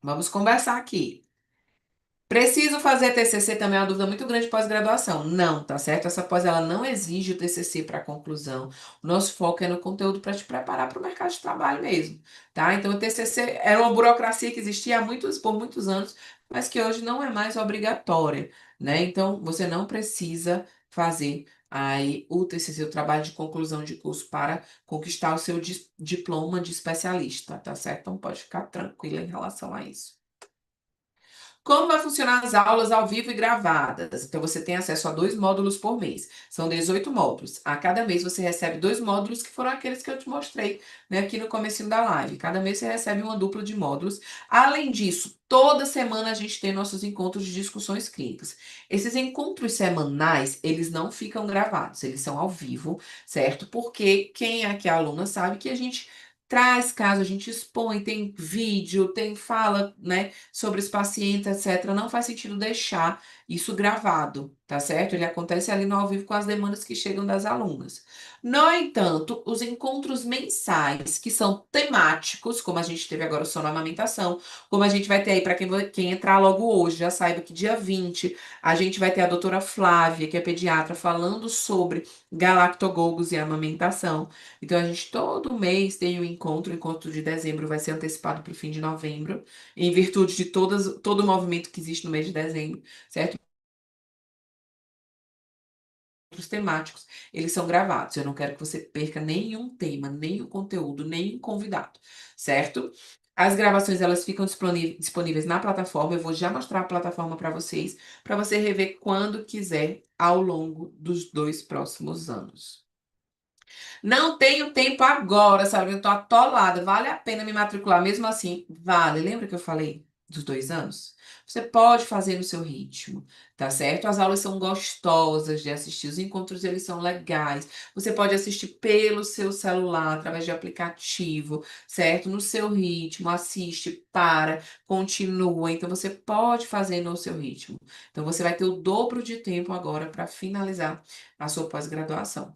Vamos conversar aqui. Preciso fazer TCC também é uma dúvida muito grande de pós-graduação. Não, tá certo? Essa pós ela não exige o TCC para conclusão. O nosso foco é no conteúdo para te preparar para o mercado de trabalho mesmo, tá? Então o TCC era uma burocracia que existia por muitos anos, mas que hoje não é mais obrigatória, né? Então você não precisa fazer aí o TCC, o trabalho de conclusão de curso para conquistar o seu diploma de especialista, tá certo? Então pode ficar tranquila em relação a isso. Como vai funcionar as aulas ao vivo e gravadas? Então, você tem acesso a 2 módulos por mês. São 18 módulos. A cada mês você recebe 2 módulos, que foram aqueles que eu te mostrei, né, aqui no comecinho da live. Cada mês você recebe uma dupla de módulos. Além disso, toda semana a gente tem nossos encontros de discussões clínicas. Esses encontros semanais, eles não ficam gravados, eles são ao vivo, certo? Porque quem aqui é aluna sabe que a gente traz caso, a gente expõe, tem vídeo, tem fala, né, sobre os pacientes, etc. Não faz sentido deixar isso gravado, tá certo? Ele acontece ali no ao vivo com as demandas que chegam das alunas. No entanto, os encontros mensais, que são temáticos, como a gente teve agora o sono amamentação, como a gente vai ter aí para quem entrar logo hoje, já saiba que dia 20 a gente vai ter a doutora Flávia, que é pediatra, falando sobre galactogogos e amamentação. Então, a gente todo mês tem um encontro, o encontro de dezembro vai ser antecipado para o fim de novembro em virtude de todo o movimento que existe no mês de dezembro, certo? Os temáticos, eles são gravados. Eu não quero que você perca nenhum tema, nenhum conteúdo, nenhum convidado, certo? As gravações, elas ficam disponíveis na plataforma. Eu vou já mostrar a plataforma para você rever quando quiser ao longo dos 2 próximos anos. Não tenho tempo agora, sabe? Eu tô atolada. Vale a pena me matricular mesmo assim? Vale. Lembra que eu falei dos 2 anos? Você pode fazer no seu ritmo, tá certo? As aulas são gostosas de assistir, os encontros eles são legais. Você pode assistir pelo seu celular, através de aplicativo, certo? No seu ritmo, assiste, para, continua. Então você pode fazer no seu ritmo. Então você vai ter o dobro de tempo agora para finalizar a sua pós-graduação.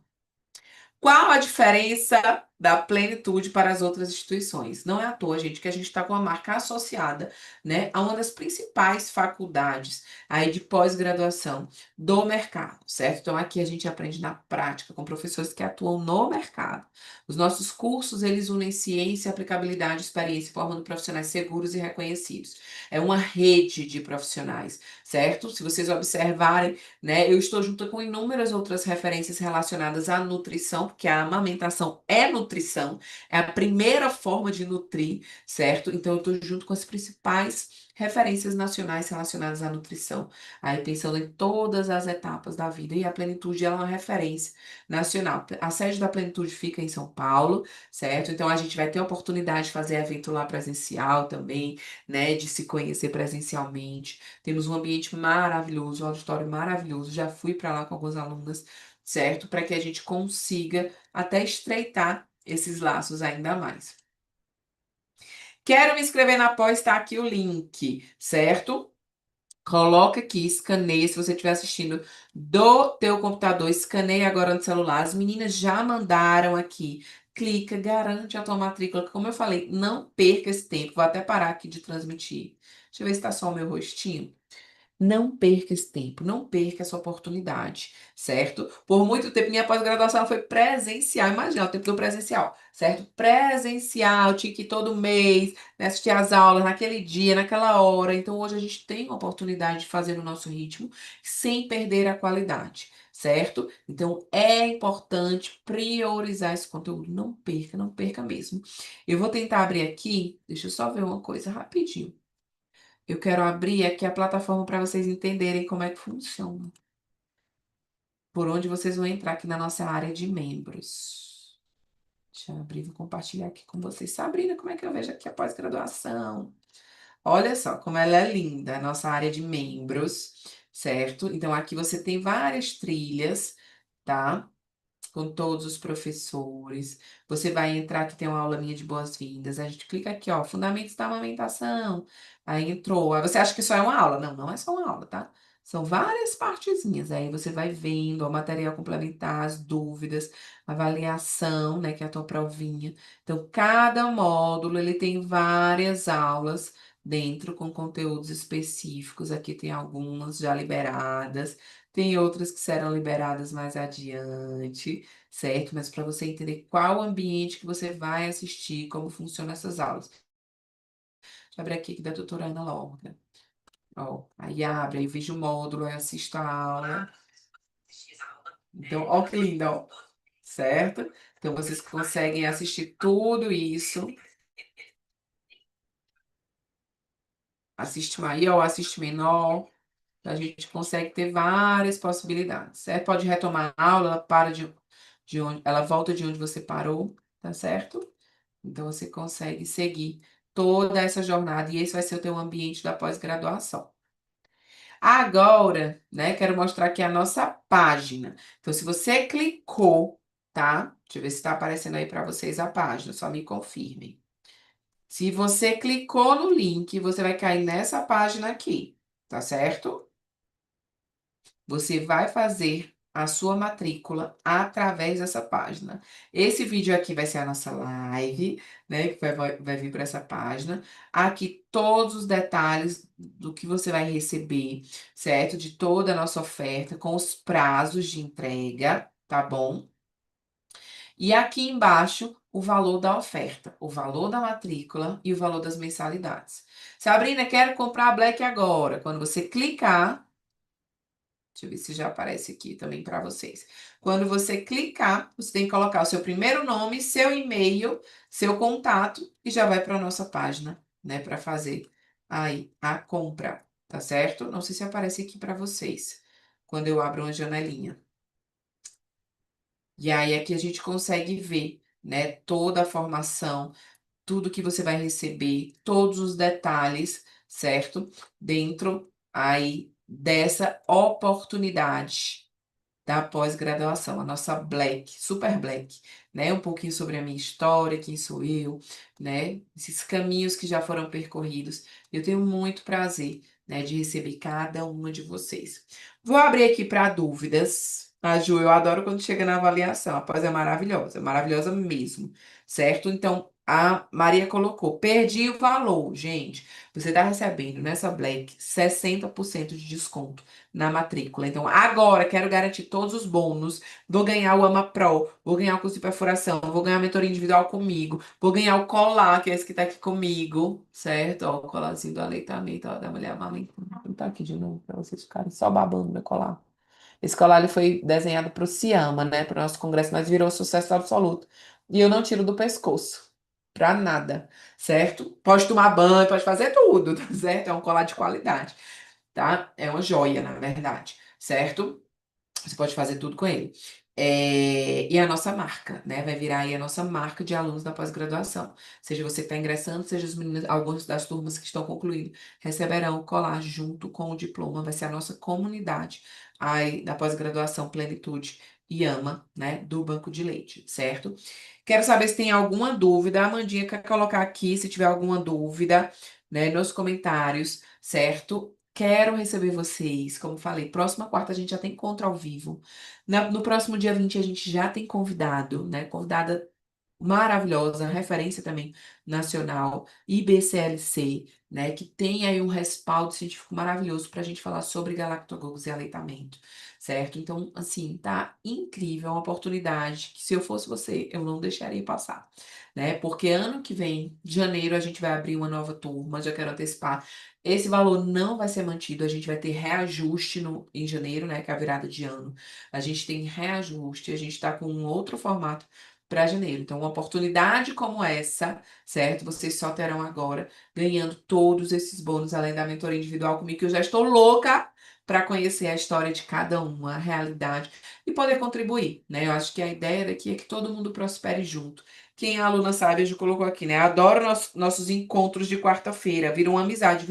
Qual a diferença da Plenitude para as outras instituições? Não é à toa, gente, que a gente está com a marca associada, né, a uma das principais faculdades aí de pós-graduação do mercado, certo? Então aqui a gente aprende na prática com professores que atuam no mercado. Os nossos cursos, eles unem ciência, aplicabilidade, experiência, formando profissionais seguros e reconhecidos. É uma rede de profissionais, certo? Se vocês observarem, né? Eu estou junto com inúmeras outras referências relacionadas à nutrição, porque a amamentação é nutrição, é a primeira forma de nutrir, certo? Então, eu estou junto com as principais referências nacionais relacionadas à nutrição, aí pensando em todas as etapas da vida, e a Plenitude ela é uma referência nacional. A sede da Plenitude fica em São Paulo, certo? Então, a gente vai ter a oportunidade de fazer evento lá presencial também, né? De se conhecer presencialmente. Temos um ambiente maravilhoso, um auditório maravilhoso. Já fui para lá com algumas alunas, certo? Para que a gente consiga até estreitar esses laços ainda mais. Quero me inscrever na pós, está aqui o link, certo? Coloca aqui, escaneia, se você estiver assistindo do teu computador, escaneia agora no celular. As meninas já mandaram aqui. Clica, garante a tua matrícula. Como eu falei, não perca esse tempo. Vou até parar aqui de transmitir. Deixa eu ver se está só o meu rostinho. Não perca esse tempo, não perca essa oportunidade, certo? Por muito tempo, minha pós-graduação ela foi presencial. Imagina o tempo do presencial, certo? Presencial, tinha que ir todo mês, né, assistir às aulas naquele dia, naquela hora. Então, hoje a gente tem a oportunidade de fazer no nosso ritmo, sem perder a qualidade, certo? Então, é importante priorizar esse conteúdo. Não perca mesmo. Eu vou tentar abrir aqui, deixa eu só ver uma coisa rapidinho. Eu quero abrir aqui a plataforma para vocês entenderem como é que funciona. por onde vocês vão entrar aqui na nossa área de membros. Deixa eu abrir, vou compartilhar aqui com vocês. Sabrina, como é que eu vejo aqui a pós-graduação? Olha só como ela é linda, a nossa área de membros, certo? Então, aqui você tem várias trilhas, tá? Com todos os professores. Você vai entrar aqui, tem uma aula minha de boas-vindas. A gente clica aqui, ó, Fundamentos da Amamentação. Aí entrou. Aí você acha que só é uma aula? Não, não é só uma aula, tá? São várias partezinhas. Aí você vai vendo, ó, material complementar, as dúvidas, avaliação, né, que é a tua provinha. Então, cada módulo, ele tem várias aulas dentro com conteúdos específicos. Aqui tem algumas já liberadas. Tem outras que serão liberadas mais adiante, certo? Mas para você entender qual ambiente que você vai assistir, como funcionam essas aulas. Deixa eu abrir aqui que da doutora Ana Lorca. Ó, aí abre, aí vejo o módulo, aí assisto a aula. Então, ó que lindo, ó. Certo? Então, vocês conseguem assistir tudo isso. Assiste maior, assiste menor. A gente consegue ter várias possibilidades, certo? Pode retomar a aula, ela para de onde, ela volta de onde você parou, tá certo? Então você consegue seguir toda essa jornada e esse vai ser o teu ambiente da pós-graduação. Agora, né, quero mostrar aqui a nossa página. Então, se você clicou, tá? Deixa eu ver se está aparecendo aí para vocês a página, só me confirmem. Se você clicou no link, você vai cair nessa página aqui, tá certo? Você vai fazer a sua matrícula através dessa página. Esse vídeo aqui vai ser a nossa live, né? Que vai vir para essa página. Aqui todos os detalhes do que você vai receber, certo? De toda a nossa oferta, com os prazos de entrega, tá bom? E aqui embaixo, o valor da oferta, o valor da matrícula e o valor das mensalidades. Sabrina, quero comprar a Black agora. Quando você clicar. Deixa eu ver se já aparece aqui também para vocês. Quando você clicar, você tem que colocar o seu primeiro nome, seu e-mail, seu contato e já vai para a nossa página, né, para fazer aí a compra, tá certo? Não sei se aparece aqui para vocês, quando eu abro uma janelinha. E aí aqui a gente consegue ver, né, toda a formação, tudo que você vai receber, todos os detalhes, certo? Dentro aí dessa oportunidade da pós-graduação, a nossa Black, Super Black, né? Um pouquinho sobre a minha história, quem sou eu, né? Esses caminhos que já foram percorridos. Eu tenho muito prazer, né, de receber cada uma de vocês. Vou abrir aqui para dúvidas. A Ju, eu adoro quando chega na avaliação. A pós é maravilhosa mesmo, certo? Então, a Maria colocou, perdi o valor, gente. Você está recebendo nessa Black 60% de desconto na matrícula. Então, agora quero garantir todos os bônus. Vou ganhar o AMA Pro, vou ganhar o curso de perfuração, vou ganhar a mentoria individual comigo, vou ganhar o colar, que é esse que tá aqui comigo, certo? Ó, o colarzinho do aleitamento, ó, da mulher amamentando. Vou botar aqui de novo para vocês ficarem só babando meu colar. Esse colar ele foi desenhado para o Ciama, né? Para o nosso congresso, mas virou sucesso absoluto. E eu não tiro do pescoço. Pra nada, certo? Pode tomar banho, pode fazer tudo, tá certo? É um colar de qualidade, tá? É uma joia, na verdade, certo? Você pode fazer tudo com ele. E a nossa marca, né? Vai virar aí a nossa marca de alunos da pós-graduação. Seja você que está ingressando, seja os meninos, alguns das turmas que estão concluindo, receberão o colar junto com o diploma. Vai ser a nossa comunidade aí da pós-graduação Plenitude e Ama, né? Do Banco de Leite, certo? Quero saber se tem alguma dúvida. A Amandinha quer colocar aqui, se tiver alguma dúvida, né, nos comentários, certo? Quero receber vocês, como falei, próxima quarta a gente já tem encontro ao vivo. No próximo dia 20 a gente já tem convidado, né? Convidada maravilhosa, referência também nacional, IBCLC, né, que tem aí um respaldo científico maravilhoso para a gente falar sobre galactogogos e aleitamento, certo? Então, assim, tá incrível, é uma oportunidade que se eu fosse você, eu não deixaria passar, né? Porque ano que vem, janeiro, a gente vai abrir uma nova turma, já quero antecipar. Esse valor não vai ser mantido, a gente vai ter reajuste em janeiro, né, que é a virada de ano. A gente tem reajuste, a gente está com um outro formato para janeiro. Então, uma oportunidade como essa, certo? Vocês só terão agora, ganhando todos esses bônus, além da mentoria individual comigo, que eu já estou louca para conhecer a história de cada um, a realidade e poder contribuir, né? Eu acho que a ideia daqui é que todo mundo prospere junto. Quem é aluna sabe, a gente colocou aqui, né? Adoro nossos encontros de quarta-feira, vira uma amizade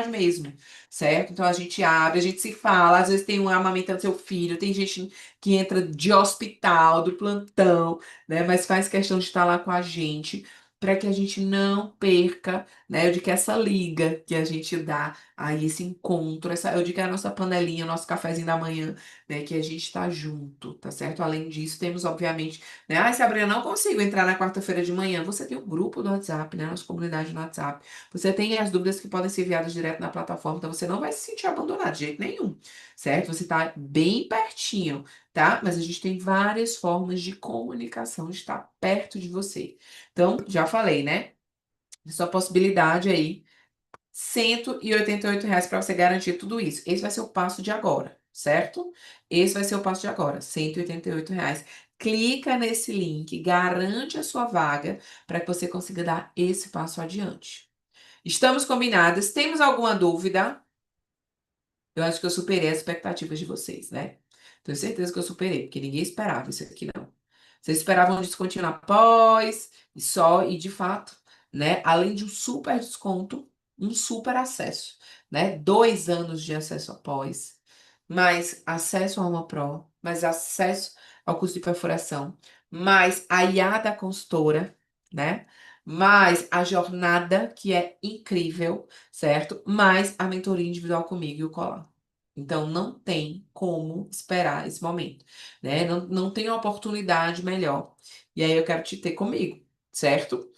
mesmo, certo? Então a gente abre, a gente se fala, às vezes tem um amamentando seu filho, tem gente que entra de hospital, do plantão, né? Mas faz questão de estar lá com a gente, para que a gente não perca, né? Eu digo que essa liga que a gente dá aí, esse encontro, eu digo que é a nossa panelinha, o nosso cafezinho da manhã, né? Que a gente tá junto, tá certo? Além disso, temos, obviamente, né? Ah, Sabrina, não consigo entrar na quarta-feira de manhã. Você tem um grupo do WhatsApp, né? Nossa comunidade no WhatsApp. Você tem as dúvidas que podem ser enviadas direto na plataforma, então você não vai se sentir abandonado de jeito nenhum, certo? Você tá bem pertinho, tá? Mas a gente tem várias formas de comunicação, de estar perto de você. Então, já falei, né? Sua possibilidade aí, R$ 188 para você garantir tudo isso. Esse vai ser o passo de agora, certo? Esse vai ser o passo de agora, R$ 188. Clica nesse link, garante a sua vaga para que você consiga dar esse passo adiante. Estamos combinadas? Temos alguma dúvida? Eu acho que eu superei as expectativas de vocês, né? Tenho certeza que eu superei, porque ninguém esperava isso aqui, não. Vocês esperavam um descontinho na pós, e só, e de fato, né? Além de um super desconto, um super acesso, né? 2 anos de acesso a pós, mais acesso a uma Pro, mais acesso ao curso de perfuração, mais a IA da consultora, né? Mais a jornada, que é incrível, certo? Mais a mentoria individual comigo e o colar. Então, não tem como esperar esse momento, né? Não tem oportunidade melhor. E aí, eu quero te ter comigo, certo?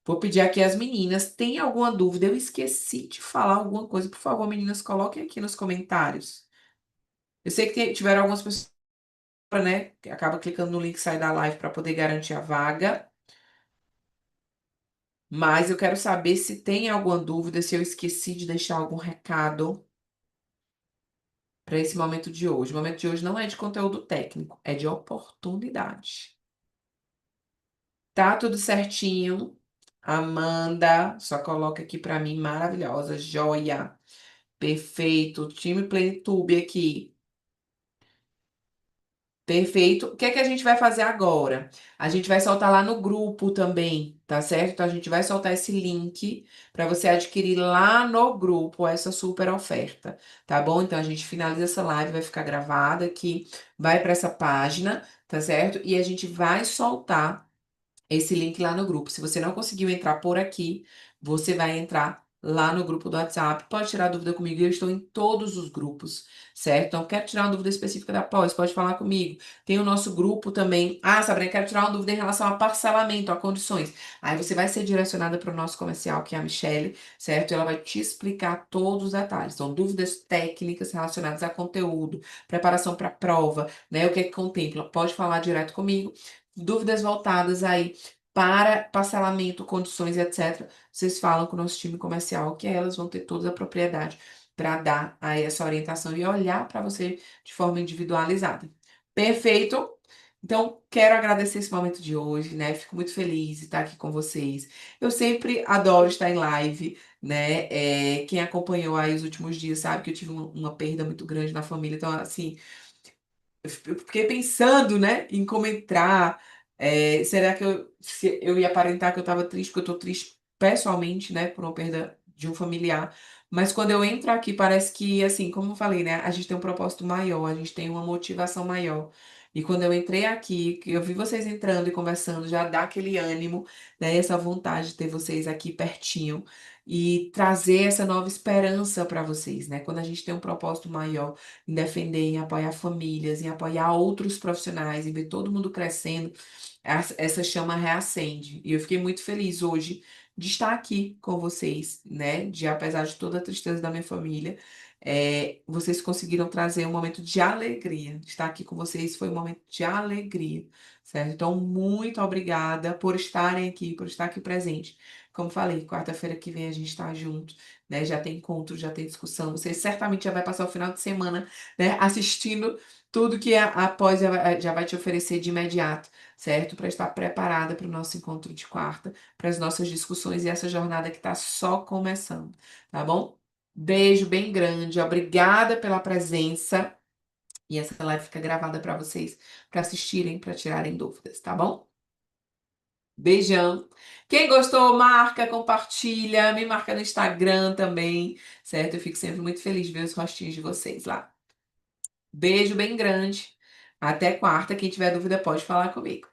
Vou pedir aqui às meninas, tem alguma dúvida? Eu esqueci de falar alguma coisa. Por favor, meninas, coloquem aqui nos comentários. Eu sei que tiveram algumas pessoas, né, que acaba clicando no link e sai da live para poder garantir a vaga. Mas eu quero saber se tem alguma dúvida, se eu esqueci de deixar algum recado para esse momento de hoje. O momento de hoje não é de conteúdo técnico, é de oportunidade. Tá tudo certinho. Amanda, só coloca aqui para mim, maravilhosa, joia. Perfeito. Time Plenitude aqui. Perfeito. O que é que a gente vai fazer agora? A gente vai soltar lá no grupo também, tá certo? Então a gente vai soltar esse link para você adquirir lá no grupo essa super oferta, tá bom? Então a gente finaliza essa live, vai ficar gravada aqui, vai para essa página, tá certo? E a gente vai soltar esse link lá no grupo. Se você não conseguiu entrar por aqui, você vai entrar lá no grupo do WhatsApp. Pode tirar dúvida comigo, eu estou em todos os grupos, certo? Então, quero tirar uma dúvida específica da pós, pode falar comigo. Tem o nosso grupo também. Ah, Sabrina, quero tirar uma dúvida em relação a parcelamento, a condições. Aí você vai ser direcionada para o nosso comercial, que é a Michelle, certo? Ela vai te explicar todos os detalhes. Então, dúvidas técnicas relacionadas a conteúdo, preparação para a prova, né? O que é que contempla? Pode falar direto comigo. Dúvidas voltadas aí para parcelamento, condições, etc. Vocês falam com o nosso time comercial, que elas vão ter toda a propriedade para dar aí essa orientação e olhar para você de forma individualizada. Perfeito? Então, quero agradecer esse momento de hoje, né? Fico muito feliz de estar aqui com vocês. Eu sempre adoro estar em live, né? Quem acompanhou aí os últimos dias sabe que eu tive uma perda muito grande na família. Então, assim, eu fiquei pensando, né, em como entrar. Será que se eu ia aparentar que eu estava triste, porque eu tô triste pessoalmente, né, por uma perda de um familiar. Mas quando eu entro aqui, parece que, assim, como eu falei, né, a gente tem um propósito maior, a gente tem uma motivação maior. E quando eu entrei aqui, que eu vi vocês entrando e conversando, já dá aquele ânimo, né, essa vontade de ter vocês aqui pertinho e trazer essa nova esperança para vocês, né? Quando a gente tem um propósito maior em defender, em apoiar famílias, em apoiar outros profissionais, em ver todo mundo crescendo, essa chama reacende. E eu fiquei muito feliz hoje de estar aqui com vocês, né? De apesar de toda a tristeza da minha família, vocês conseguiram trazer um momento de alegria. Estar aqui com vocês foi um momento de alegria, certo? Então, muito obrigada por estarem aqui, por estar aqui presente. Como falei, quarta-feira que vem a gente está junto, né? Já tem encontro, já tem discussão. Você certamente já vai passar o final de semana, né, assistindo tudo que a pós já vai te oferecer de imediato, certo? Para estar preparada para o nosso encontro de quarta, para as nossas discussões e essa jornada que está só começando, tá bom? Beijo bem grande. Obrigada pela presença. E essa live fica gravada para vocês, para assistirem, para tirarem dúvidas, tá bom? Beijão. Quem gostou, marca, compartilha, me marca no Instagram também, certo? Eu fico sempre muito feliz de ver os rostinhos de vocês lá. Beijo bem grande. Até quarta. Quem tiver dúvida pode falar comigo.